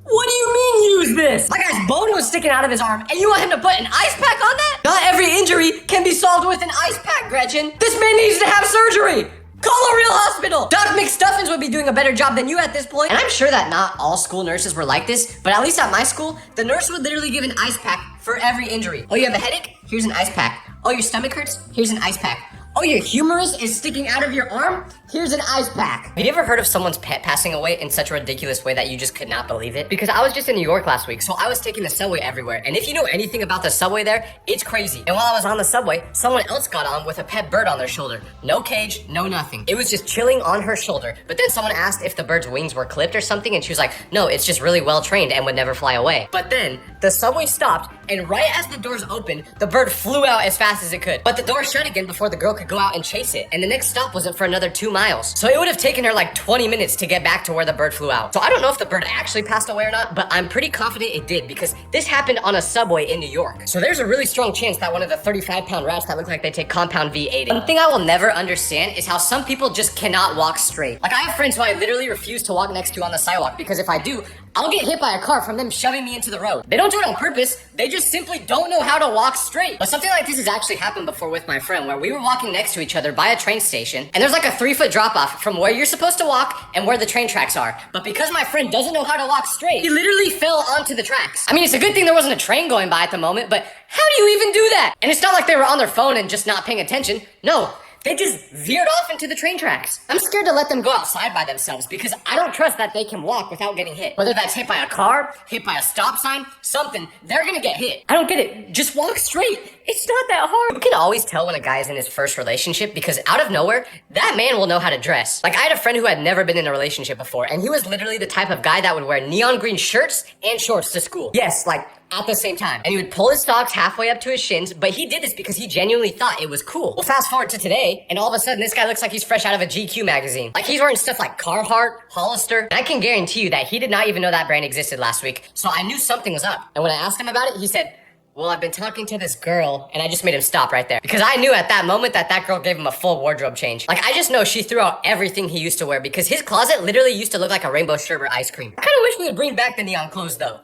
What do you mean, use this? My guy's bone was sticking out of his arm, and you want him to put an ice pack on that? Not every injury can be solved with an ice pack, Gretchen. This man needs to have surgery. Call a real hospital. Doc McStuffins would be doing a better job than you at this point. And I'm sure that not all school nurses were like this, but at least at my school, the nurse would literally give an ice pack for every injury. Oh, you have a headache? Here's an ice pack. Oh, your stomach hurts? Here's an ice pack. Oh, your humerus is sticking out of your arm? Here's an ice pack. Have you ever heard of someone's pet passing away in such a ridiculous way that you just could not believe it? Because I was just in New York last week, so I was taking the subway everywhere. And if you know anything about the subway there, it's crazy. And while I was on the subway, someone else got on with a pet bird on their shoulder. No cage, no nothing. It was just chilling on her shoulder. But then someone asked if the bird's wings were clipped or something, and she was like, no, it's just really well trained and would never fly away. But then the subway stopped, and right as the doors opened, the bird flew out as fast as it could. But the door shut again before the girl could go out and chase it. And the next stop wasn't for another 2 miles. So it would have taken her like 20 minutes to get back to where the bird flew out. So I don't know if the bird actually passed away or not, but I'm pretty confident it did because this happened on a subway in New York. So there's a really strong chance that one of the 35-pound rats that look like they take compound V ate it. One thing I will never understand is how some people just cannot walk straight. Like I have friends who I literally refuse to walk next to on the sidewalk because if I do, I'll get hit by a car from them shoving me into the road. They don't do it on purpose, they just simply don't know how to walk straight. But something like this has actually happened before with my friend where we were walking next to each other by a train station and there's like a 3-foot drop off from where you're supposed to walk and where the train tracks are. But because my friend doesn't know how to walk straight, he literally fell onto the tracks. I mean, it's a good thing there wasn't a train going by at the moment, but how do you even do that? And it's not like they were on their phone and just not paying attention. No. They just veered off into the train tracks. I'm scared to let them go outside by themselves because I don't trust that they can walk without getting hit. Whether that's hit by a car, hit by a stop sign, something, they're gonna get hit. I don't get it. Just walk straight. It's not that hard. You can always tell when a guy is in his first relationship because out of nowhere, that man will know how to dress. Like I had a friend who had never been in a relationship before and he was literally the type of guy that would wear neon green shirts and shorts to school. Yes, like at the same time. And he would pull his socks halfway up to his shins, but he did this because he genuinely thought it was cool. Well, fast forward to today, and all of a sudden this guy looks like he's fresh out of a GQ magazine. Like he's wearing stuff like Carhartt, Hollister, and I can guarantee you that he did not even know that brand existed last week. So I knew something was up. And when I asked him about it, he said, well, I've been talking to this girl, and I just made him stop right there. Because I knew at that moment that that girl gave him a full wardrobe change. Like, I just know she threw out everything he used to wear because his closet literally used to look like a rainbow sherbet ice cream. I kind of wish we would bring back the neon clothes, though.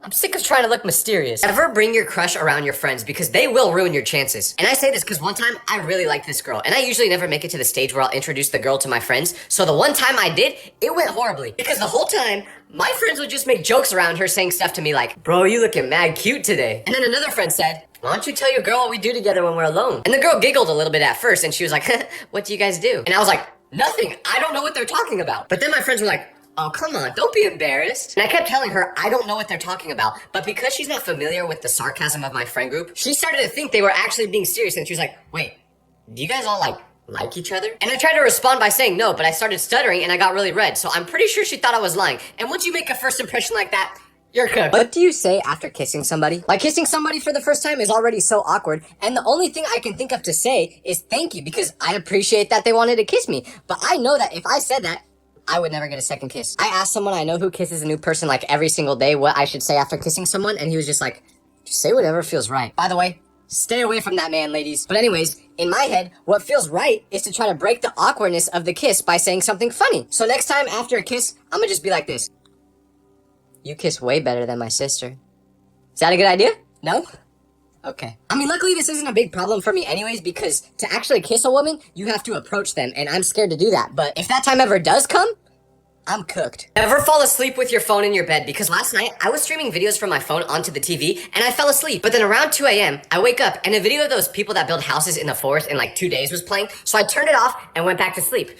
I'm sick of trying to look mysterious. Never bring your crush around your friends because they will ruin your chances. And I say this because one time I really liked this girl and I usually never make it to the stage where I'll introduce the girl to my friends. So the one time I did, it went horribly because the whole time my friends would just make jokes around her saying stuff to me like, bro, you looking mad cute today. And then another friend said, why don't you tell your girl what we do together when we're alone? And the girl giggled a little bit at first and she was like, what do you guys do? And I was like, nothing. I don't know what they're talking about. But then my friends were like, oh, come on, don't be embarrassed. And I kept telling her, I don't know what they're talking about. But because she's not familiar with the sarcasm of my friend group, she started to think they were actually being serious. And she was like, wait, do you guys all like each other? And I tried to respond by saying no, but I started stuttering and I got really red. So I'm pretty sure she thought I was lying. And once you make a first impression like that, you're cooked. What do you say after kissing somebody? Like kissing somebody for the first time is already so awkward. And the only thing I can think of to say is thank you because I appreciate that they wanted to kiss me. But I know that if I said that, I would never get a second kiss. I asked someone I know who kisses a new person like every single day what I should say after kissing someone, and he was just like, just say whatever feels right. By the way, stay away from that man, ladies. But anyways, in my head, what feels right is to try to break the awkwardness of the kiss by saying something funny. So next time after a kiss, I'm gonna just be like this. You kiss way better than my sister. Is that a good idea? No? Okay. I mean, luckily this isn't a big problem for me anyways, because to actually kiss a woman, you have to approach them, and I'm scared to do that. But if that time ever does come, I'm cooked. Ever fall asleep with your phone in your bed? Because last night, I was streaming videos from my phone onto the TV, and I fell asleep. But then around 2 a.m., I wake up, and a video of those people that build houses in the forest in like 2 days was playing, so I turned it off and went back to sleep.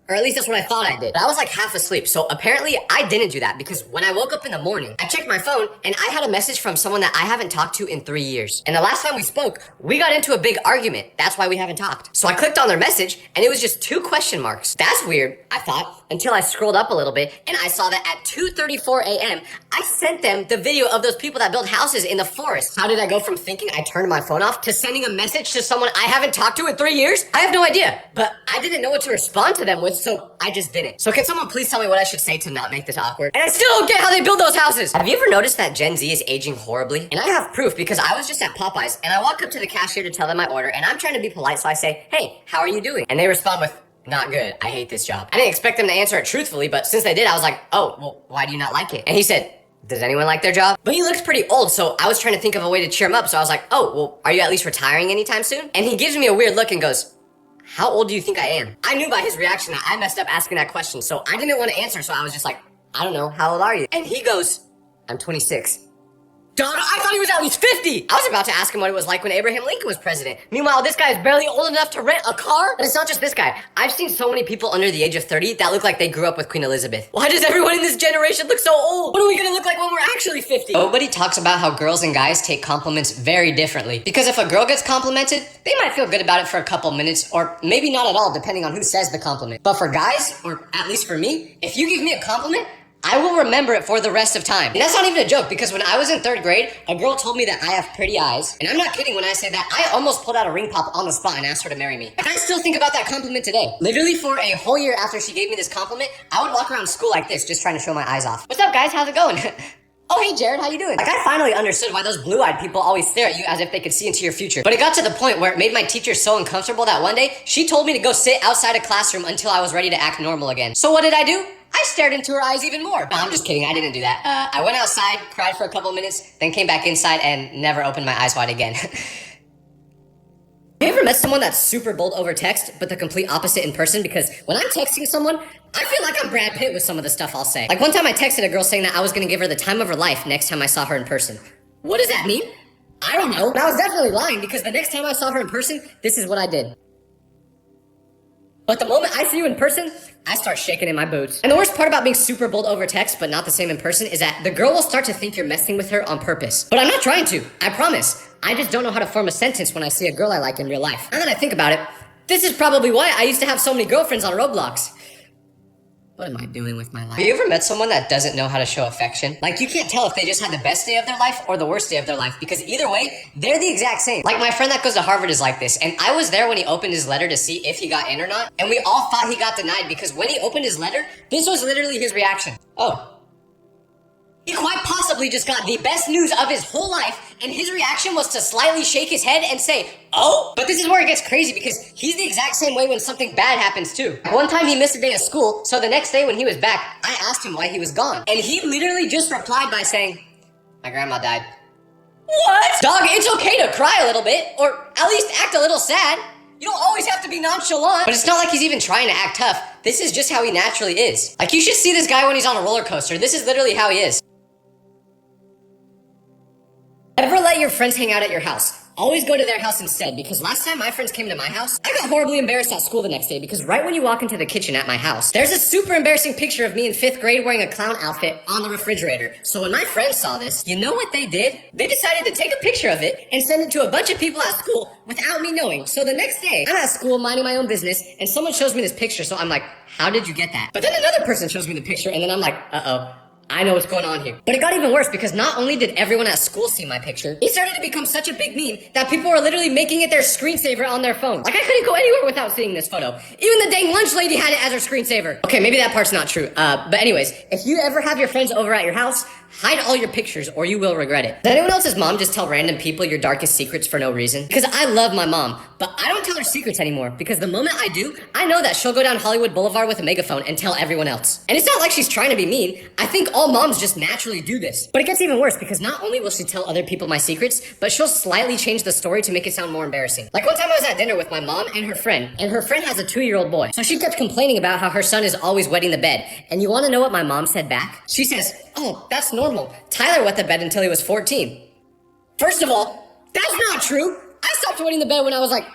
Or at least that's what I thought I did. But I was like half asleep, so apparently I didn't do that because when I woke up in the morning, I checked my phone and I had a message from someone that I haven't talked to in 3 years. And the last time we spoke, we got into a big argument. That's why we haven't talked. So I clicked on their message and it was just 2 question marks. That's weird, I thought, until I scrolled up a little bit and I saw that at 2:34 a.m., I sent them the video of those people that build houses in the forest. How did I go from thinking I turned my phone off to sending a message to someone I haven't talked to in 3 years? I have no idea, but I didn't know what to respond to them with, so I just did it. So can someone please tell me what I should say to not make this awkward? And I still don't get how they build those houses. Have you ever noticed that Gen Z is aging horribly? And I have proof because I was just at Popeyes and I walk up to the cashier to tell them my order and I'm trying to be polite, so I say, hey, how are you doing? And they respond with, not good. I hate this job. I didn't expect them to answer it truthfully, but since they did, I was like, oh, well, why do you not like it? And he said, does anyone like their job? But he looks pretty old, so I was trying to think of a way to cheer him up. So I was like, oh, well, are you at least retiring anytime soon? And he gives me a weird look and goes, how old do you think I am? I knew by his reaction that I messed up asking that question, so I didn't want to answer, so I was just like, I don't know, how old are you? And he goes, I'm 26. Dog, I thought he was at least 50. I was about to ask him what it was like when Abraham Lincoln was president. Meanwhile, this guy is barely old enough to rent a car. And it's not just this guy. I've seen so many people under the age of 30 that look like they grew up with Queen Elizabeth. Why does everyone in this generation look so old? What are we gonna look like when we're actually 50? Nobody talks about how girls and guys take compliments very differently. Because if a girl gets complimented, they might feel good about it for a couple minutes, or maybe not at all, depending on who says the compliment. But for guys, or at least for me, if you give me a compliment, I will remember it for the rest of time. And that's not even a joke, because when I was in 3rd grade, a girl told me that I have pretty eyes. And I'm not kidding when I say that. I almost pulled out a ring pop on the spot and asked her to marry me. And I still think about that compliment today. Literally for a whole year after she gave me this compliment, I would walk around school like this, just trying to show my eyes off. What's up, guys? How's it going? Oh, hey, Jared, how you doing? Like, I finally understood why those blue-eyed people always stare at you as if they could see into your future. But it got to the point where it made my teacher so uncomfortable that one day, she told me to go sit outside a classroom until I was ready to act normal again. So what did I do? I stared into her eyes even more. No, I'm just kidding, I didn't do that. I went outside, cried for a couple minutes, then came back inside and never opened my eyes wide again. Have you ever met someone that's super bold over text, but the complete opposite in person? Because when I'm texting someone, I feel like I'm Brad Pitt with some of the stuff I'll say. Like one time I texted a girl saying that I was gonna give her the time of her life next time I saw her in person. What does that mean? I don't know. But I was definitely lying, because the next time I saw her in person, this is what I did. But the moment I see you in person, I start shaking in my boots. And the worst part about being super bold over text, but not the same in person, is that the girl will start to think you're messing with her on purpose. But I'm not trying to, I promise. I just don't know how to form a sentence when I see a girl I like in real life. Now that I think about it, this is probably why I used to have so many girlfriends on Roblox. What am I doing with my life? Have you ever met someone that doesn't know how to show affection? Like, you can't tell if they just had the best day of their life or the worst day of their life, because either way, they're the exact same. Like, my friend that goes to Harvard is like this, and I was there when he opened his letter to see if he got in or not, and we all thought he got denied, because when he opened his letter, this was literally his reaction. Oh. He quite possibly just got the best news of his whole life, and his reaction was to slightly shake his head and say, oh? But this is where it gets crazy, because he's the exact same way when something bad happens too. One time he missed a day of school, so the next day when he was back, I asked him why he was gone. And he literally just replied by saying, my grandma died. What? Dog, it's okay to cry a little bit, or at least act a little sad. You don't always have to be nonchalant. But it's not like he's even trying to act tough. This is just how he naturally is. Like, you should see this guy when he's on a roller coaster. This is literally how he is. Ever let your friends hang out at your house? Always go to their house instead, because last time my friends came to my house, I got horribly embarrassed at school the next day, because right when you walk into the kitchen at my house, there's a super embarrassing picture of me in 5th grade wearing a clown outfit on the refrigerator. So when my friends saw this, you know what they did? They decided to take a picture of it and send it to a bunch of people at school without me knowing. So the next day, I'm at school minding my own business, and someone shows me this picture, so I'm like, how did you get that? But then another person shows me the picture, and then I'm like, uh-oh. I know what's going on here. But it got even worse, because not only did everyone at school see my picture, it started to become such a big meme that people were literally making it their screensaver on their phone. Like, I couldn't go anywhere without seeing this photo. Even the dang lunch lady had it as her screensaver. Okay, maybe that part's not true. But anyways, if you ever have your friends over at your house, hide all your pictures or you will regret it. Does anyone else's mom just tell random people your darkest secrets for no reason? Because I love my mom, but I don't tell her secrets anymore, because the moment I do, I know that she'll go down Hollywood Boulevard with a megaphone and tell everyone else. And it's not like she's trying to be mean. I think all moms just naturally do this. But it gets even worse, because not only will she tell other people my secrets, but she'll slightly change the story to make it sound more embarrassing. Like one time I was at dinner with my mom and her friend has a 2-year-old boy. So she kept complaining about how her son is always wetting the bed. And you want to know what my mom said back? She says, oh, that's normal. Tyler wet the bed until he was 14. First of all, that's not true. I stopped wetting the bed when I was like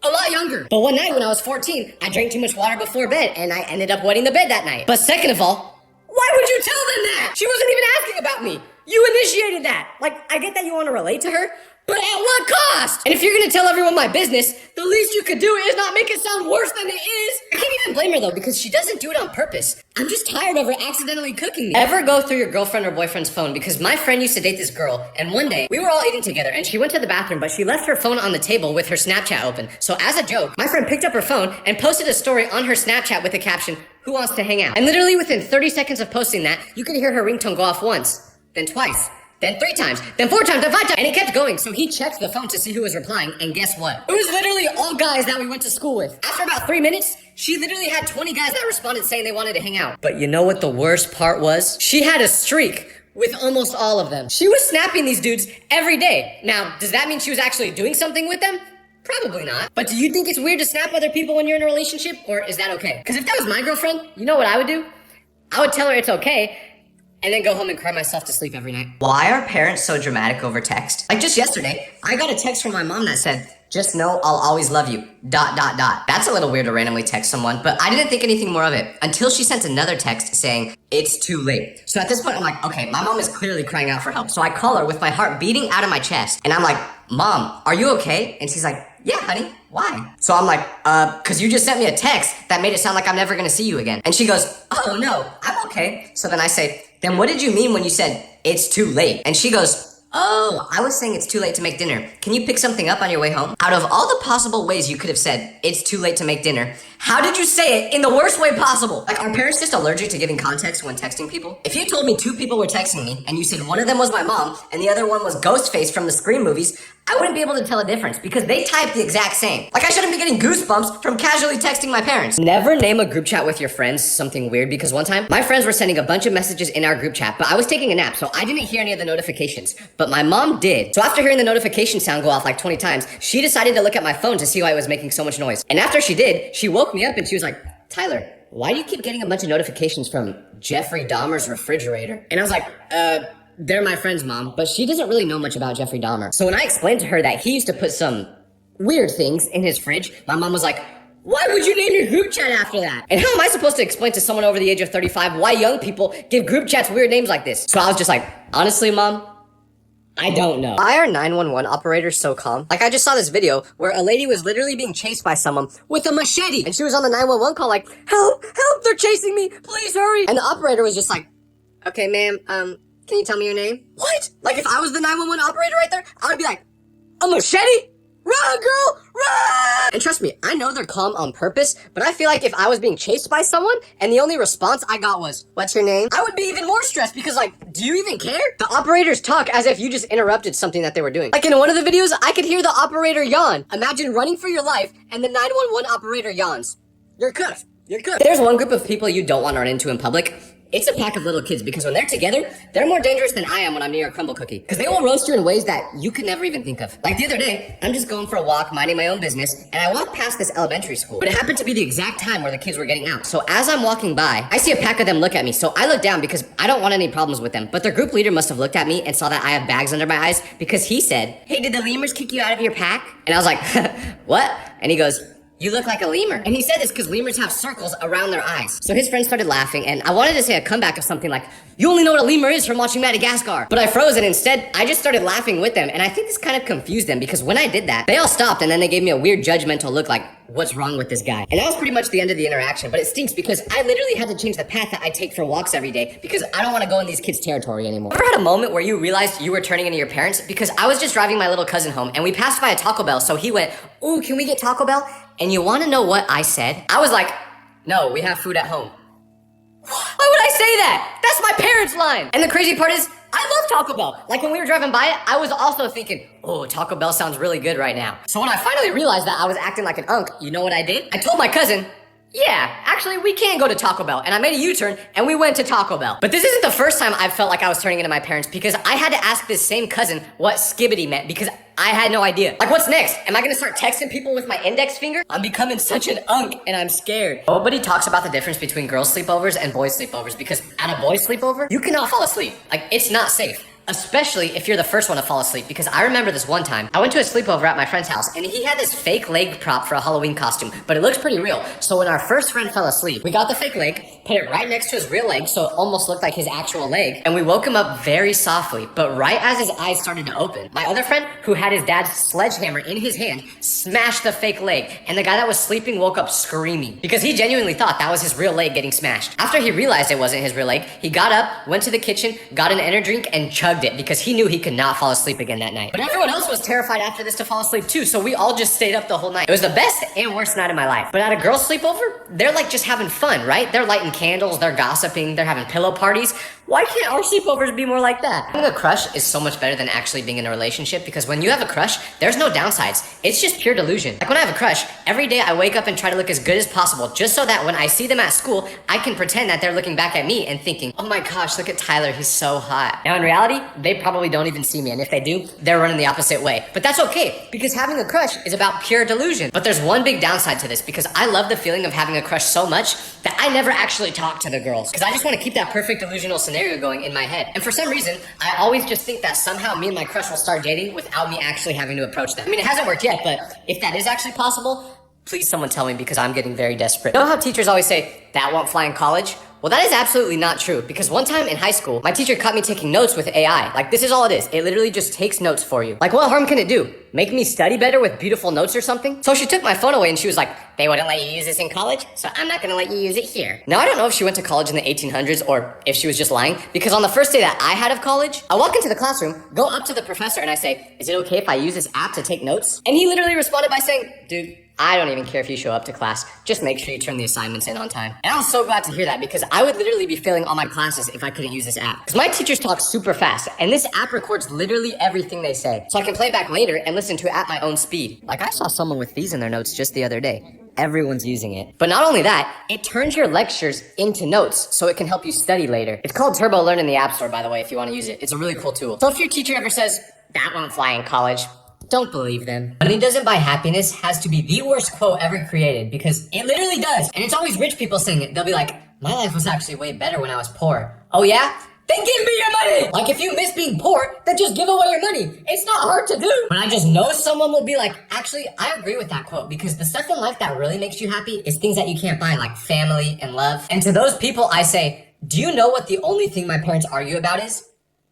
a lot younger. But one night when I was 14, I drank too much water before bed and I ended up wetting the bed that night. But second of all, why would you tell them that? She wasn't even asking about me. You initiated that. Like, I get that you want to relate to her, but at what cost? And if you're gonna tell everyone my business, the least you could do is not make it sound worse than it is. I can't even blame her though, because she doesn't do it on purpose. I'm just tired of her accidentally cooking me. Ever go through your girlfriend or boyfriend's phone? Because my friend used to date this girl, and one day, we were all eating together, and she went to the bathroom, but she left her phone on the table with her Snapchat open. So as a joke, my friend picked up her phone and posted a story on her Snapchat with the caption, "Who wants to hang out?" And literally within 30 seconds of posting that, you could hear her ringtone go off once, then twice, then 3 times, then 4 times, then 5 times, and it kept going. So he checked the phone to see who was replying, and guess what? It was literally all guys that we went to school with. After about 3 minutes, she literally had 20 guys that responded saying they wanted to hang out. But you know what the worst part was? She had a streak with almost all of them. She was snapping these dudes every day. Now, does that mean she was actually doing something with them? Probably not. But do you think it's weird to snap other people when you're in a relationship, or is that okay? Because if that was my girlfriend, you know what I would do? I would tell her it's okay, and then go home and cry myself to sleep every night. Why are parents so dramatic over text? Like just yesterday, I got a text from my mom that said, "Just know I'll always love you, ... That's a little weird to randomly text someone, but I didn't think anything more of it until she sent another text saying, "It's too late." So at this point, I'm like, okay, my mom is clearly crying out for help. So I call her with my heart beating out of my chest, and I'm like, "Mom, are you okay?" And she's like, "Yeah, honey, why?" So I'm like, cause you just sent me a text that made it sound like I'm never gonna see you again. And she goes, "Oh no, I'm okay." So then I say, "Then what did you mean when you said, it's too late?" And she goes, "Oh, I was saying it's too late to make dinner. Can you pick something up on your way home?" Out of all the possible ways you could have said, "It's too late to make dinner," how did you say it in the worst way possible? Like, are parents just allergic to giving context when texting people? If you told me two people were texting me, and you said one of them was my mom, and the other one was Ghostface from the Scream movies, I wouldn't be able to tell a difference, because they type the exact same. Like, I shouldn't be getting goosebumps from casually texting my parents. Never name a group chat with your friends something weird, because one time, my friends were sending a bunch of messages in our group chat, but I was taking a nap, so I didn't hear any of the notifications. But my mom did. So after hearing the notification sound go off like 20 times, she decided to look at my phone to see why it was making so much noise. And after she did, she woke me up and she was like, "Tyler, why do you keep getting a bunch of notifications from Jeffrey Dahmer's refrigerator?" And I was like, they're my friend's mom, but she doesn't really know much about Jeffrey Dahmer. So when I explained to her that he used to put some weird things in his fridge, my mom was like, "Why would you name your group chat after that?" And how am I supposed to explain to someone over the age of 35 why young people give group chats weird names like this? So I was just like, honestly, Mom, I don't know. Why are 911 operators so calm? Like, I just saw this video where a lady was literally being chased by someone with a machete. And she was on the 911 call like, "Help, help, they're chasing me, please hurry." And the operator was just like, "Okay, ma'am, can you tell me your name?" What? Like, if I was the 911 operator right there, I would be like, "A machete? Run, girl, run!" And trust me, I know they're calm on purpose, but I feel like if I was being chased by someone and the only response I got was, "What's your name?" I would be even more stressed because, like, do you even care? The operators talk as if you just interrupted something that they were doing. Like, in one of the videos, I could hear the operator yawn. Imagine running for your life and the 911 operator yawns. You're cooked. You're cooked. There's one group of people you don't want to run into in public. It's a pack of little kids, because when they're together, they're more dangerous than I am when I'm near a crumble cookie. Because they will roast you in ways that you could never even think of. Like the other day, I'm just going for a walk, minding my own business, and I walked past this elementary school. But it happened to be the exact time where the kids were getting out. So as I'm walking by, I see a pack of them look at me. So I look down because I don't want any problems with them. But their group leader must have looked at me and saw that I have bags under my eyes, because he said, "Hey, did the lemurs kick you out of your pack?" And I was like, "What?" And he goes, "You look like a lemur." And he said this because lemurs have circles around their eyes. So his friends started laughing, and I wanted to say a comeback of something like, "You only know what a lemur is from watching Madagascar." But I froze, and instead, I just started laughing with them, and I think this kind of confused them, because when I did that, they all stopped, and then they gave me a weird judgmental look like, "What's wrong with this guy?" And that was pretty much the end of the interaction, but it stinks because I literally had to change the path that I take for walks every day, because I don't want to go in these kids' territory anymore. Ever had a moment where you realized you were turning into your parents? Because I was just driving my little cousin home, and we passed by a Taco Bell, so he went, "Ooh, can we get Taco Bell?" And you want to know what I said? I was like, "No, we have food at home." Why would I say that? That's my parents' line. And the crazy part is, I love Taco Bell. Like, when we were driving by it, I was also thinking, "Oh, Taco Bell sounds really good right now." So when I finally realized that I was acting like an unk, you know what I did? I told my cousin, "Yeah, actually, we can go to Taco Bell." And I made a U-turn, and we went to Taco Bell. But this isn't the first time I've felt like I was turning into my parents, because I had to ask this same cousin what skibbity meant, because I had no idea. Like, what's next? Am I gonna start texting people with my index finger? I'm becoming such an unk, and I'm scared. Nobody talks about the difference between girls' sleepovers and boys' sleepovers, because at a boys' sleepover, you cannot fall asleep. Like, it's not safe. Especially if you're the first one to fall asleep, because I remember this one time, I went to a sleepover at my friend's house, and he had this fake leg prop for a Halloween costume, but it looks pretty real. So when our first friend fell asleep, we got the fake leg, put it right next to his real leg, so it almost looked like his actual leg, and we woke him up very softly. But right as his eyes started to open, my other friend, who had his dad's sledgehammer in his hand, smashed the fake leg, and the guy that was sleeping woke up screaming, because he genuinely thought that was his real leg getting smashed. After he realized it wasn't his real leg, he got up, went to the kitchen, got an energy drink, and chugged it, because he knew he could not fall asleep again that night. But everyone else was terrified after this to fall asleep too, so we all just stayed up the whole night. It was the best and worst night of my life. But at a girl's sleepover, they're like just having fun, right? They're lighting candles, they're gossiping, they're having pillow parties. Why can't our sleepovers be more like that? Having a crush is so much better than actually being in a relationship, because when you have a crush, there's no downsides. It's just pure delusion. Like, when I have a crush, every day I wake up and try to look as good as possible, just so that when I see them at school, I can pretend that they're looking back at me and thinking, "Oh my gosh, look at Tyler, he's so hot." Now in reality, they probably don't even see me, and if they do, they're running the opposite way. But that's okay, because having a crush is about pure delusion. But there's one big downside to this, because I love the feeling of having a crush so much that I never actually talk to the girls, because I just want to keep that perfect delusional scenario scenario going in my head. And for some reason, I always just think that somehow me and my crush will start dating without me actually having to approach them. I mean, it hasn't worked yet, but if that is actually possible, please someone tell me because I'm getting very desperate. You know how teachers always say, that won't fly in college? Well, that is absolutely not true, because one time in high school, my teacher caught me taking notes with AI. Like, this is all it is. It literally just takes notes for you. Like, what harm can it do? Make me study better with beautiful notes or something? So she took my phone away and she was like, they wouldn't let you use this in college, so I'm not gonna let you use it here. Now, I don't know if she went to college in the 1800s or if she was just lying, because on the first day that I had of college, I walk into the classroom, go up to the professor, and I say, is it okay if I use this app to take notes? And he literally responded by saying, dude, I don't even care if you show up to class. Just make sure you turn the assignments in on time. And I was so glad to hear that because I would literally be failing all my classes if I couldn't use this app. Because my teachers talk super fast and this app records literally everything they say. So I can play it back later and listen to it at my own speed. Like I saw someone with these in their notes just the other day. Everyone's using it. But not only that, it turns your lectures into notes so it can help you study later. It's called Turbo Learn in the App Store, by the way, if you want to use it. It's a really cool tool. So if your teacher ever says, that won't fly in college, don't believe them. Money doesn't buy happiness has to be the worst quote ever created because it literally does. And it's always rich people saying it. They'll be like, my life was actually way better when I was poor. Oh yeah? Then give me your money! Like if you miss being poor, then just give away your money. It's not hard to do. But I just know someone will be like, actually, I agree with that quote because the stuff in life that really makes you happy is things that you can't buy, like family and love. And to those people, I say, do you know what the only thing my parents argue about is?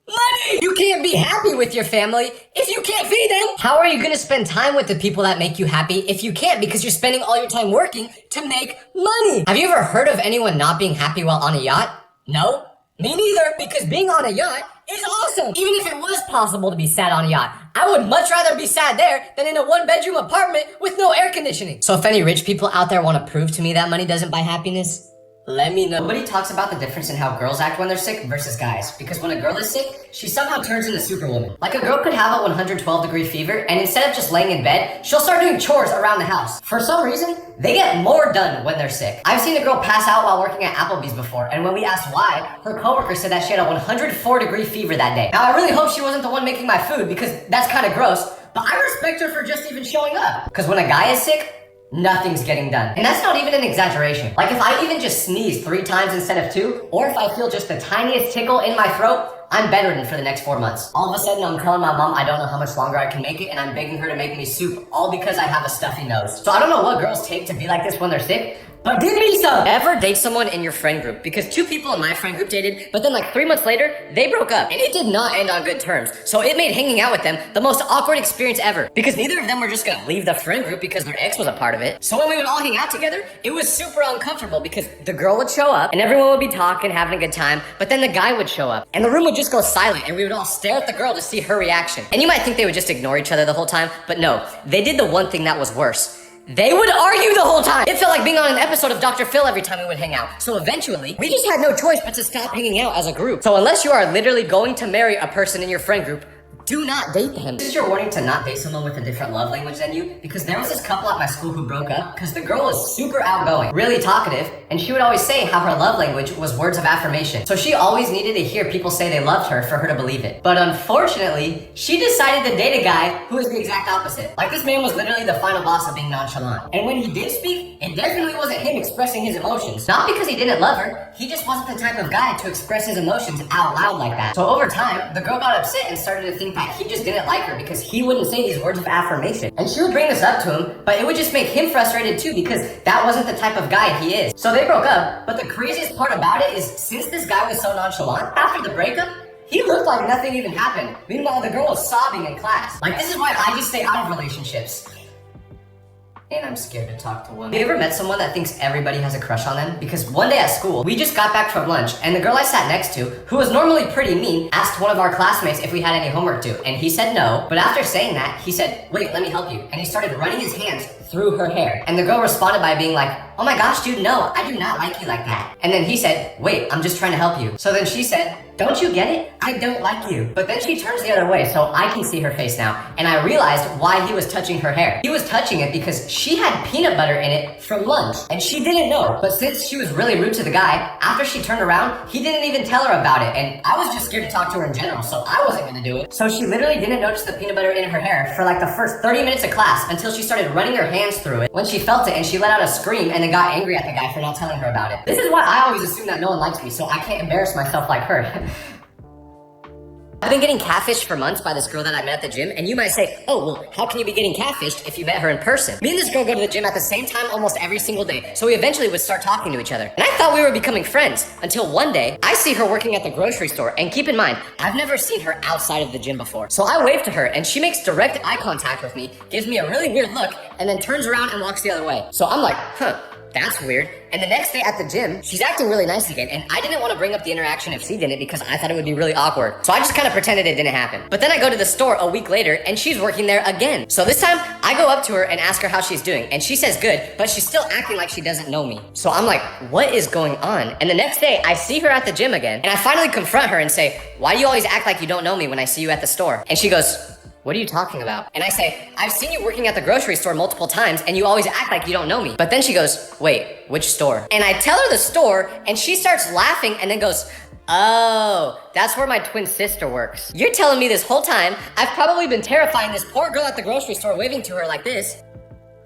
Money! You can't be happy with your family if you can't feed them. How are you gonna spend time with the people that make you happy if you can't because you're spending all your time working to make money? Have you ever heard of anyone not being happy while on a yacht? No? Me neither, because being on a yacht is awesome. Even if it was possible to be sad on a yacht, I would much rather be sad there than in a one-bedroom apartment with no air conditioning. So if any rich people out there want to prove to me that money doesn't buy happiness, let me know. Nobody talks about the difference in how girls act when they're sick versus guys. Because when a girl is sick, she somehow turns into Superwoman. Like a girl could have a 112-degree fever, and instead of just laying in bed, she'll start doing chores around the house. For some reason, they get more done when they're sick. I've seen a girl pass out while working at Applebee's before, and when we asked why, her coworker said that she had a 104-degree fever that day. Now, I really hope she wasn't the one making my food, because that's kind of gross, but I respect her for just even showing up. Because when a guy is sick, nothing's getting done. And that's not even an exaggeration. Like if I even just sneeze 3 times instead of 2, or if I feel just the tiniest tickle in my throat, I'm bedridden for the next 4 months. All of a sudden, I'm telling my mom I don't know how much longer I can make it, and I'm begging her to make me soup, all because I have a stuffy nose. So I don't know what girls take to be like this when they're sick, but give me some! Ever date someone in your friend group? Because 2 people in my friend group dated, but then like 3 months later, they broke up. And it did not end on good terms. So it made hanging out with them the most awkward experience ever. Because neither of them were just gonna leave the friend group because their ex was a part of it. So when we would all hang out together, it was super uncomfortable because the girl would show up, and everyone would be talking, having a good time, but then the guy would show up, and the room would just go silent, and we would all stare at the girl to see her reaction. And you might think they would just ignore each other the whole time, but no, they did the one thing that was worse. They would argue the whole time. It felt like being on an episode of Dr. Phil every time we would hang out. So eventually, we just had no choice but to stop hanging out as a group. So unless you are literally going to marry a person in your friend group, do not date them. This is your warning to not date someone with a different love language than you, because there was this couple at my school who broke up because the girl was super outgoing, really talkative, and she would always say how her love language was words of affirmation. So she always needed to hear people say they loved her for her to believe it. But unfortunately, she decided to date a guy who was the exact opposite. Like this man was literally the final boss of being nonchalant. And when he did speak, it definitely wasn't him expressing his emotions. Not because he didn't love her, he just wasn't the type of guy to express his emotions out loud like that. So over time, the girl got upset and started to think that he just didn't like her because he wouldn't say these words of affirmation. And she would bring this up to him, but it would just make him frustrated too because that wasn't the type of guy he is. So they broke up, but the craziest part about it is since this guy was so nonchalant, after the breakup, he looked like nothing even happened. Meanwhile, the girl was sobbing in class. Like, this is why I just stay out of relationships. And I'm scared to talk to women. Have you ever met someone that thinks everybody has a crush on them? Because one day at school, we just got back from lunch, and the girl I sat next to, who was normally pretty mean, asked one of our classmates if we had any homework due, and he said no. But after saying that, he said, wait, let me help you. And he started running his hands through her hair. And the girl responded by being like, oh my gosh, dude, no, I do not like you like that. And then he said, wait, I'm just trying to help you. So then she said, don't you get it? I don't like you. But then she turns the other way so I can see her face now. And I realized why he was touching her hair. He was touching it because she had peanut butter in it from lunch. And she didn't know. But since she was really rude to the guy, after she turned around, he didn't even tell her about it. And I was just scared to talk to her in general, so I wasn't gonna do it. So she literally didn't notice the peanut butter in her hair for like the first 30 minutes of class until she started running her hands through it. When she felt it and she let out a scream and the then got angry at the guy for not telling her about it. This is why I always assume that no one likes me, so I can't embarrass myself like her. I've been getting catfished for months by this girl that I met at the gym, and you might say, oh, well, how can you be getting catfished if you met her in person? Me and this girl go to the gym at the same time almost every single day, so we eventually would start talking to each other. And I thought we were becoming friends, until one day, I see her working at the grocery store, and keep in mind, I've never seen her outside of the gym before. So I wave to her, and she makes direct eye contact with me, gives me a really weird look, and then turns around and walks the other way. So I'm like, huh. That's weird. And the next day at the gym, she's acting really nice again, and I didn't want to bring up the interaction if she didn't because I thought it would be really awkward. So I just kind of pretended it didn't happen. But then I go to the store a week later, and she's working there again. So this time, I go up to her and ask her how she's doing, and she says good, but she's still acting like she doesn't know me. So I'm like, what is going on? And the next day, I see her at the gym again, and I finally confront her and say, why do you always act like you don't know me when I see you at the store? And she goes, what are you talking about? And I say, I've seen you working at the grocery store multiple times and you always act like you don't know me. But then she goes, wait, which store? And I tell her the store and she starts laughing and then goes, oh, that's where my twin sister works. You're telling me this whole time I've probably been terrifying this poor girl at the grocery store waving to her like this,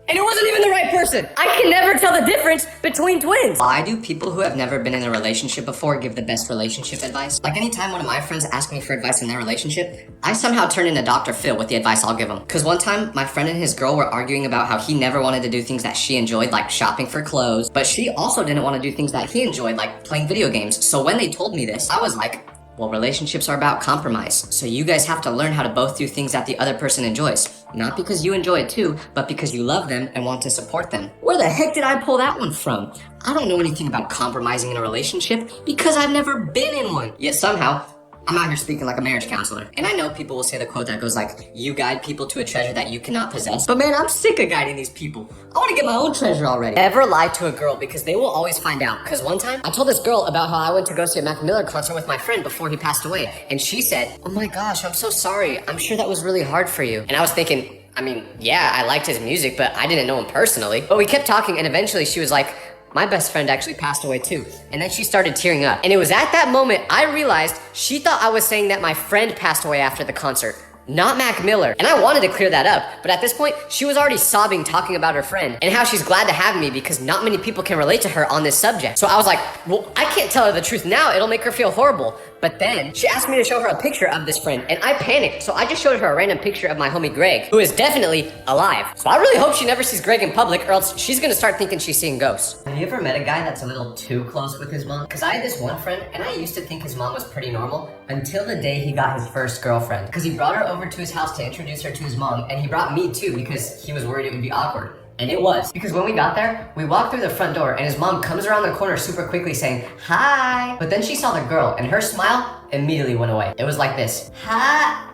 and it wasn't even the right person. I can never tell the difference between twins. Why do people who have never been in a relationship before give the best relationship advice? Like anytime one of my friends asks me for advice in their relationship, I somehow turn into Dr. Phil with the advice I'll give them. Cause one time, my friend and his girl were arguing about how he never wanted to do things that she enjoyed, like shopping for clothes, but she also didn't want to do things that he enjoyed, like playing video games. So when they told me this, I was like, well, relationships are about compromise. So you guys have to learn how to both do things that the other person enjoys. Not because you enjoy it too, but because you love them and want to support them. Where the heck did I pull that one from? I don't know anything about compromising in a relationship because I've never been in one. Yet somehow, I'm out here speaking like a marriage counselor. And I know people will say the quote that goes like, you guide people to a treasure that you cannot possess. But man, I'm sick of guiding these people. I want to get my own treasure already. Ever lie to a girl because they will always find out. Because one time, I told this girl about how I went to go see a Mac Miller concert with my friend before he passed away. And she said, oh my gosh, I'm so sorry. I'm sure that was really hard for you. And I was thinking, I mean, yeah, I liked his music, but I didn't know him personally. But we kept talking and eventually she was like, my best friend actually passed away too. And then she started tearing up. And it was at that moment I realized she thought I was saying that my friend passed away after the concert, not Mac Miller. And I wanted to clear that up, but at this point, she was already sobbing talking about her friend and how she's glad to have me because not many people can relate to her on this subject. So I was like, well, I can't tell her the truth now, it'll make her feel horrible. But then she asked me to show her a picture of this friend and I panicked. So I just showed her a random picture of my homie Greg, who is definitely alive. So I really hope she never sees Greg in public or else she's gonna start thinking she's seeing ghosts. Have you ever met a guy that's a little too close with his mom? Cause I had this one friend and I used to think his mom was pretty normal until the day he got his first girlfriend. Cause he brought her over to his house to introduce her to his mom and he brought me too because he was worried it would be awkward. And it was, because when we got there, we walked through the front door and his mom comes around the corner super quickly saying, hi. But then she saw the girl and her smile immediately went away. It was like this, hi.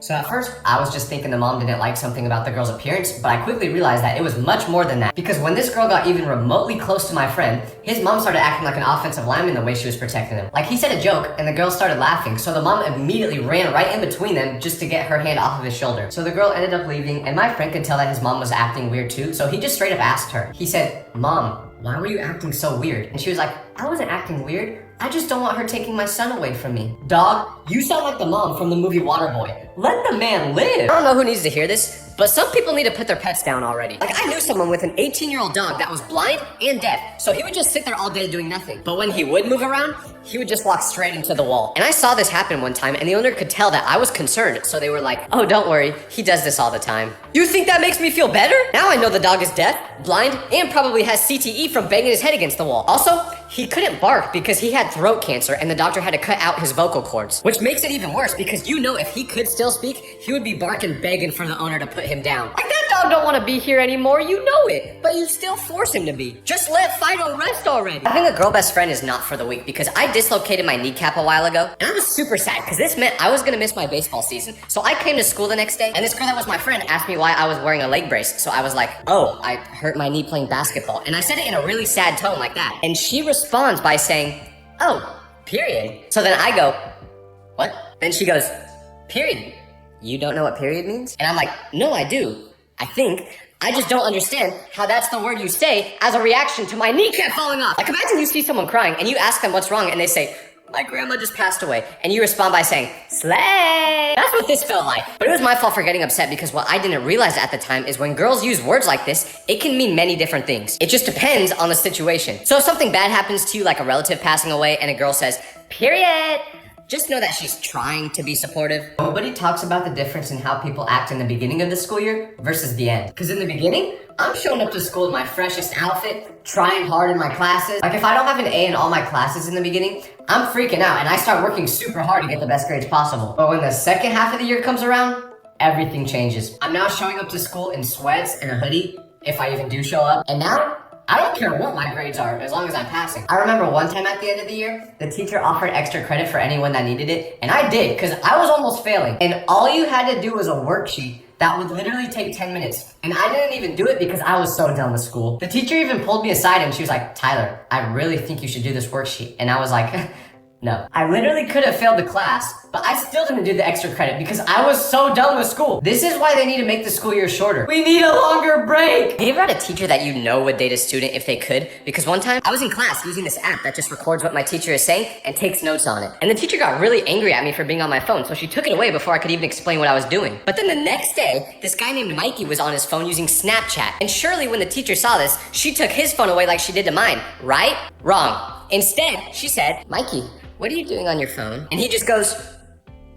So at first, I was just thinking the mom didn't like something about the girl's appearance, but I quickly realized that it was much more than that. Because when this girl got even remotely close to my friend, his mom started acting like an offensive lineman the way she was protecting him. Like he said a joke and the girl started laughing, so the mom immediately ran right in between them just to get her hand off of his shoulder. So the girl ended up leaving and my friend could tell that his mom was acting weird too, so he just straight up asked her. He said, Mom, why were you acting so weird? And she was like, I wasn't acting weird. I just don't want her taking my son away from me. Dog, you sound like the mom from the movie Waterboy. Let the man live. I don't know who needs to hear this, but some people need to put their pets down already. Like I knew someone with an 18-year-old dog that was blind and deaf, so he would just sit there all day doing nothing. But when he would move around, he would just walk straight into the wall. And I saw this happen one time and the owner could tell that I was concerned, so they were like, oh, don't worry, he does this all the time. You think that makes me feel better? Now I know the dog is deaf, blind, and probably has CTE from banging his head against the wall. Also, he couldn't bark because he had throat cancer and the doctor had to cut out his vocal cords. Which makes it even worse because you know if he could still speak, he would be barking begging for the owner to put him down. Like that dog don't want to be here anymore, you know it. But you still force him to be. Just let Fido rest already. Having a girl best friend is not for the weak because I dislocated my kneecap a while ago. And I was super sad because this meant I was going to miss my baseball season. So I came to school the next day and this girl that was my friend asked me why I was wearing a leg brace. So I was like, oh, I hurt my knee playing basketball. And I said it in a really sad tone like that. And she responds by saying, oh, period. So then I go, what? Then she goes, period. You don't know what period means? And I'm like, no, I do. I think. I just don't understand how that's the word you say as a reaction to my kneecap falling off. Like imagine you see someone crying and you ask them what's wrong and they say, my grandma just passed away. And you respond by saying, slay. That's what this felt like. But it was my fault for getting upset because what I didn't realize at the time is when girls use words like this, it can mean many different things. It just depends on the situation. So if something bad happens to you, like a relative passing away, and a girl says, period, just know that she's trying to be supportive. Nobody talks about the difference in how people act in the beginning of the school year versus the end. Because in the beginning, I'm showing up to school in my freshest outfit, trying hard in my classes. Like if I don't have an A in all my classes in the beginning, I'm freaking out and I start working super hard to get the best grades possible. But when the second half of the year comes around, everything changes. I'm now showing up to school in sweats and a hoodie, if I even do show up. And now, I don't care what my grades are, as long as I'm passing. I remember one time at the end of the year, the teacher offered extra credit for anyone that needed it, and I did, because I was almost failing. And all you had to do was a worksheet that would literally take 10 minutes. And I didn't even do it because I was so done with school. The teacher even pulled me aside and she was like, Tyler, I really think you should do this worksheet. And I was like, no. I literally could have failed the class, but I still didn't do the extra credit because I was so done with school. This is why they need to make the school year shorter. We need a longer break. Have you ever had a teacher that you know would date a student if they could? Because one time I was in class using this app that just records what my teacher is saying and takes notes on it. And the teacher got really angry at me for being on my phone, so she took it away before I could even explain what I was doing. But then the next day, this guy named Mikey was on his phone using Snapchat. And surely when the teacher saw this, she took his phone away like she did to mine, right? Wrong. Instead, she said, Mikey, what are you doing on your phone? And he just goes,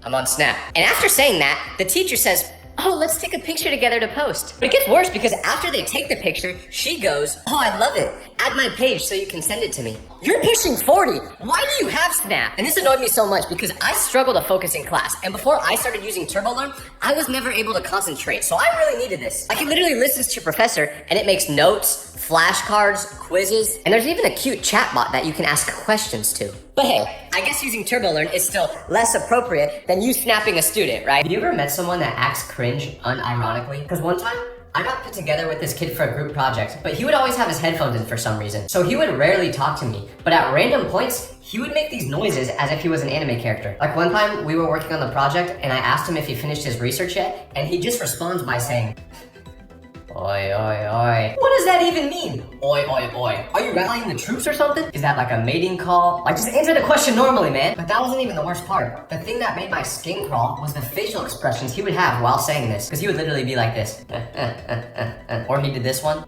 I'm on Snap. And after saying that, the teacher says, oh, let's take a picture together to post. But it gets worse because after they take the picture, she goes, oh, I love it. Add my page so you can send it to me. You're pushing 40. Why do you have Snap? And this annoyed me so much because I struggle to focus in class. And before I started using TurboLearn, I was never able to concentrate. So I really needed this. I can literally listen to your professor and it makes notes, flashcards, quizzes, and there's even a cute chatbot that you can ask questions to. But hey, I guess using TurboLearn is still less appropriate than you snapping a student, right? Have you ever met someone that acts cringe unironically? Because one time, I got put together with this kid for a group project, but he would always have his headphones in for some reason. So he would rarely talk to me, but at random points, he would make these noises as if he was an anime character. Like one time, we were working on the project, and I asked him if he finished his research yet, and he just responds by saying, oi, oi, oi. What does that even mean? Oi, oi, oi. Are you rallying the troops or something? Is that like a mating call? Like, just answer the question normally, man. But that wasn't even the worst part. The thing that made my skin crawl was the facial expressions he would have while saying this. Because he would literally be like this. Or he did this one.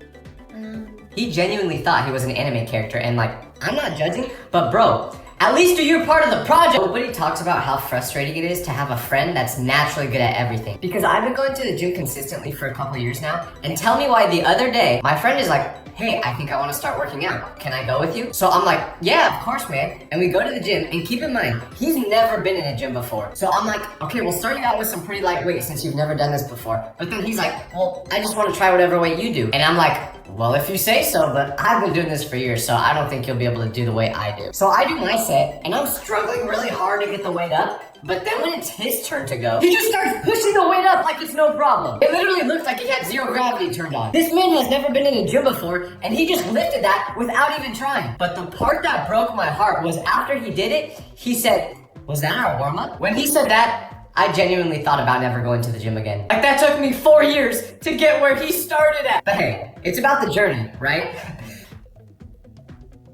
He genuinely thought he was an anime character, and like, I'm not judging, but bro, at least you're part of the project. Nobody talks about how frustrating it is to have a friend that's naturally good at everything. Because I've been going to the gym consistently for a couple years now, and tell me why the other day, my friend is like, hey, I think I want to start working out. Can I go with you? So I'm like, yeah, of course, man. And we go to the gym, and keep in mind, he's never been in a gym before. So I'm like, okay, we'll start you out with some pretty light weights since you've never done this before. But then he's like, well, I just want to try whatever weight you do. And I'm like, well, if you say so, but I've been doing this for years, so I don't think you'll be able to do the way I do. So I do my set, and I'm struggling really hard to get the weight up. But then when it's his turn to go, he just starts pushing the weight up like it's no problem. It literally looks like he had zero gravity turned on. This man has never been in a gym before, and he just lifted that without even trying. But the part that broke my heart was after he did it, he said, was that our warm-up? When he said that, I genuinely thought about never going to the gym again. Like, that took me 4 years to get where he started at. But hey, it's about the journey, right?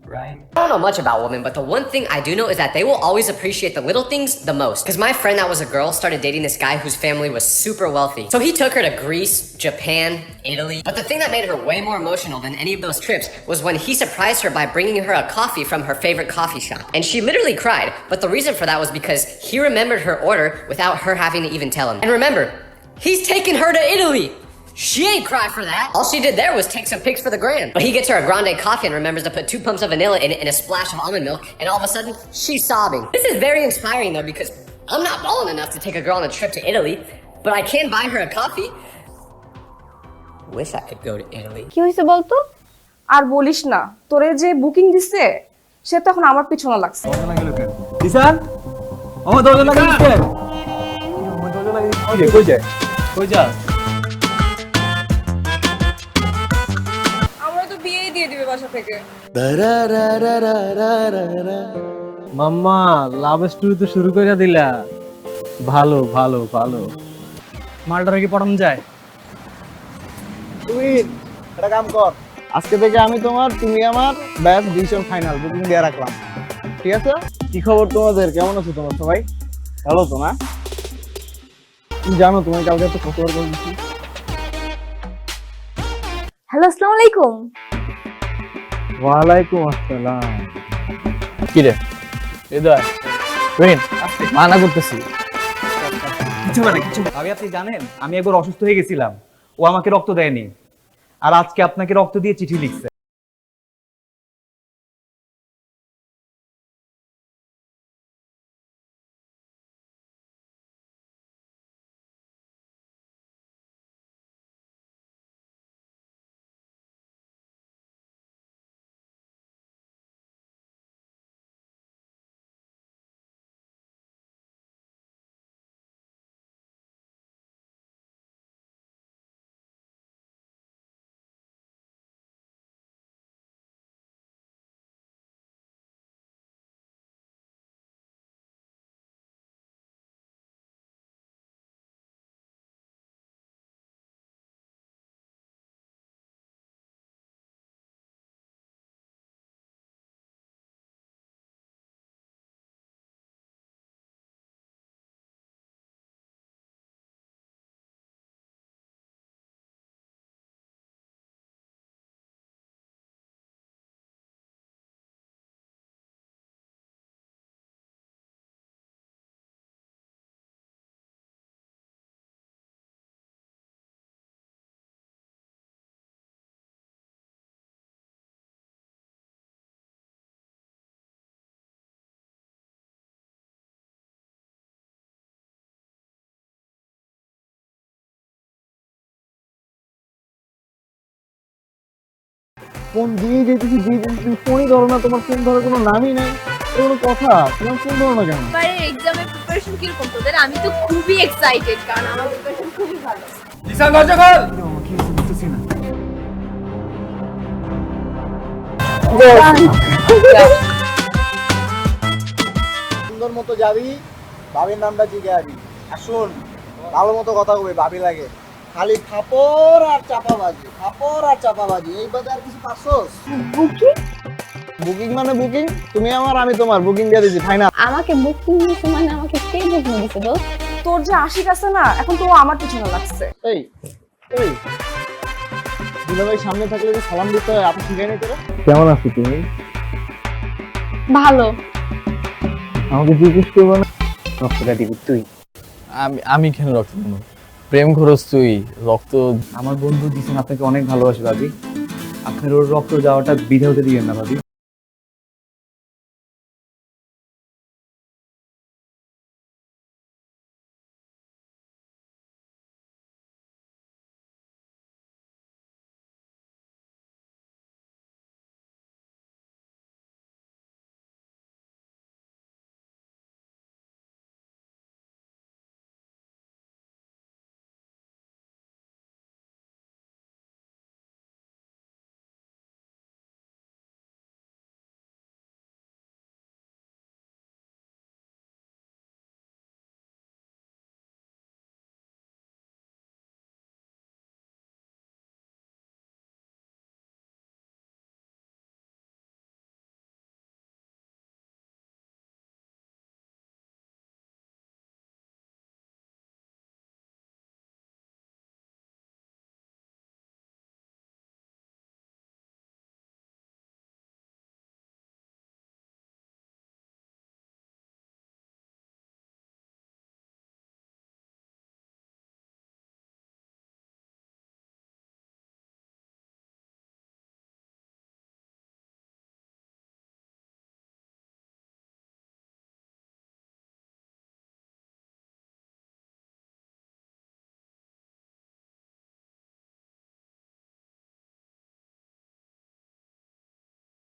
Right? I don't know much about women, but the one thing I do know is that they will always appreciate the little things the most. Because my friend that was a girl started dating this guy whose family was super wealthy. So he took her to Greece, Japan, Italy. But the thing that made her way more emotional than any of those trips was when he surprised her by bringing her a coffee from her favorite coffee shop. And she literally cried, but the reason for that was because he remembered her order without her having to even tell him. And remember, he's taking her to Italy. She ain't cry for that. All she did there was take some pics for the gram. But he gets her a grande coffee and remembers to put 2 pumps of vanilla in it and a splash of almond milk, and all of a sudden, she's sobbing. This is very inspiring though, because I'm not balling enough to take a girl on a trip to Italy, but I can buy her a coffee. Wish I could go to Italy. কি হইছে বলতো? আর বলিস না, তোরে যে booking দিছে সে তো এখন আমার পিছনে লাগছে। দিশান আমার দরজা লাগিয়ে দিতে আমার দরজা লাগিয়ে দিতে কই যায় কই যা আমরা তো বিয়েই দিয়ে দিবে বাসা থেকে। মাম্মা লাভ স্টোরি তো শুরু করে দিলা ভালো ভালো ভালো মালটারে কি পড়ানো যায় তুই একটা কাম কর আজকে থেকে আমি তোমার তুমি আমার ব্যাস ডিসিশন ফাইনাল বুকিং দিয়ে রাখলাম ঠিক আছে? কি খবর তোমাদের? কেমন আছো তোমরা সবাই? ভালো তো না? তুমি জানো তোমায় কালকে একটা কতবার কল দিচ্ছি? হ্যালো, আসসালামু আলাইকুম। ওয়ালাইকুম আসসালাম। কি রে হৃদয় তুহিন মানা করতেছি। ভাবি আপনি জানেন আমি একবার অসুস্থ হয়ে গেছিলাম, ও আমাকে রক্ত দেয়নি, আর আজকে আপনাকে রক্ত দিয়ে চিঠি লিখছে। ফোন দিয়ে যেতেছি তুমি ফোনই ধরো না, তোমার ফোন ধরার কোনো নামই নাই। কোনো কথা তোমার ফোন ধরো না কেন? এবারে এক্সামের প্রিপারেশন কিরকম তোদের? আমি তো খুবই এক্সাইটেড, কারণ আমার প্রিপারেশন খুবই ভালো। সুন্দর মতো যাবি, ভাবির নামটা জিজ্ঞাসি। আর শোন, ভালো মতো কথা কবি, ভাবি লাগে। খালি ফাপড় আর চাপাবাজি, ফাপড় আর চাপাবাজি, এই বাদে আর কিছু পাচ্ছস? বুকিং মানে বুকিং, তুমি আমার আমি তোমার, বুকিং দিয়ে দিছি ফাইনাল। আমাকে বুকিং দিছে মানে আমাকে কে বুকিং দিছে দোস্ত? তোর যে আশিক আছে না, এখন তো ও আমার পিছনে লাগছে। এই এই দুলাভাই সামনে থাকলে যে সালাম দিতে হয়, আপনি শিখাই নাই তোরা? কেমন আছো তুমি? ভালো। আমাকে জিজ্ঞেস করবো না? রক্তটা দিবি তুই। আমি কেন রক্ত দেবো? প্রেম খরচ তুই রক্ত। আমার বন্ধু দিছেন আপনাকে অনেক ভালোবাসি ভাবি, আপনার ওর রক্ত যাওয়াটা বিধে হতে দিবেন না ভাবি।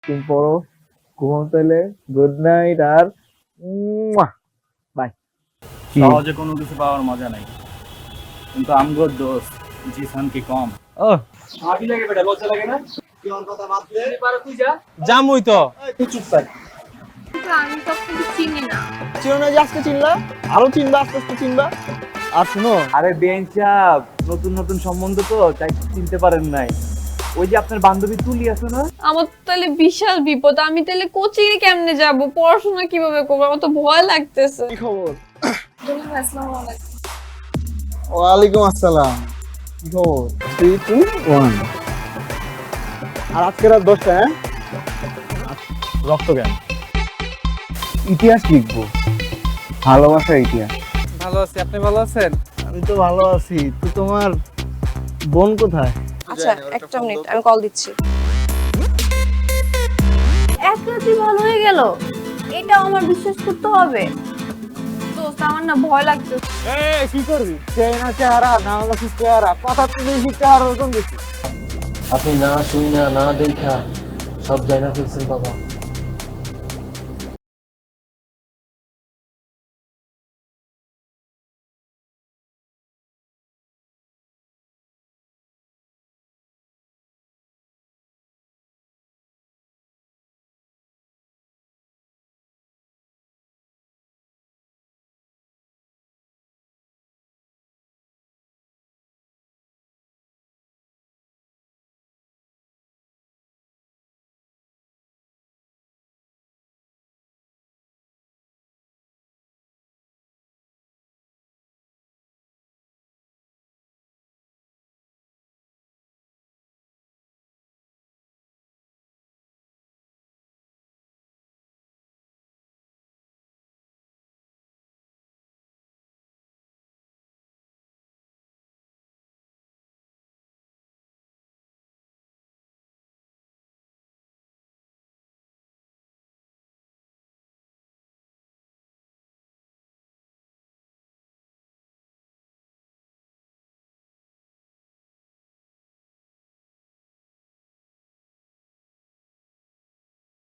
তুমি পড়ো, ঘুমাও তাহলে। গুড নাইট আর বাই। সহজে কোনো কিছু পাওয়ার মজা নাই, কিন্তু আমগো দোস্ত জিসান কি কম। ও ভাবি লাগে বেটা, লজ্জা লাগে না? কি ওর কথা বাদ দে, তুই যা। জামুই তো। তুই চুপ থাক। কিন্তু আমি তো আপনাকে চিনি না। চিনো না যে আজকে চিনলা, আরো চিনবা, আস্তে আস্তে চিনবা। আর শুনো, আরে বেঞ্চাপ, নতুন নতুন সম্বন্ধ তো তাই চিনতে পারেন নাই। ওই যে আপনার বান্ধবী তুলি আছে না, আমার তো তাহলে বিশাল বিপদ, আমি তাহলে কোচিং এ কেমনে যাব, পড়াশোনা কিভাবে করবো, আমার তো ভয় লাগতেছে। কি খবর? আসসালামু আলাইকুম। ওয়ালাইকুম আসসালাম। কি খবর? 3, 2, 1। আর আজকে রাত 10টা, হ্যাঁ? রক্তজ্ঞান। ইতিহাস লিখবো, ভালোবাসার ইতিহাস। ভালো আছি, আপনি ভালো আছেন? আমি তো ভালো আছি, তো তোমার বোন কোথায়? আচ্ছা একটা মিনিট, আমি কল দিচ্ছি। এক রাতে ভালো হয়ে গেল, এটাও আমার বিশ্বাস করতে হবে। দোস্ত আমার না ভয় লাগতেছে। কি করবি? চেনা চেহারা না হলো কি চেহারা, কথা তো বেশি চেহারা ওরকম দেখি। আপনি না শুই না দেখা সব জানা ফেলছেন বাবা।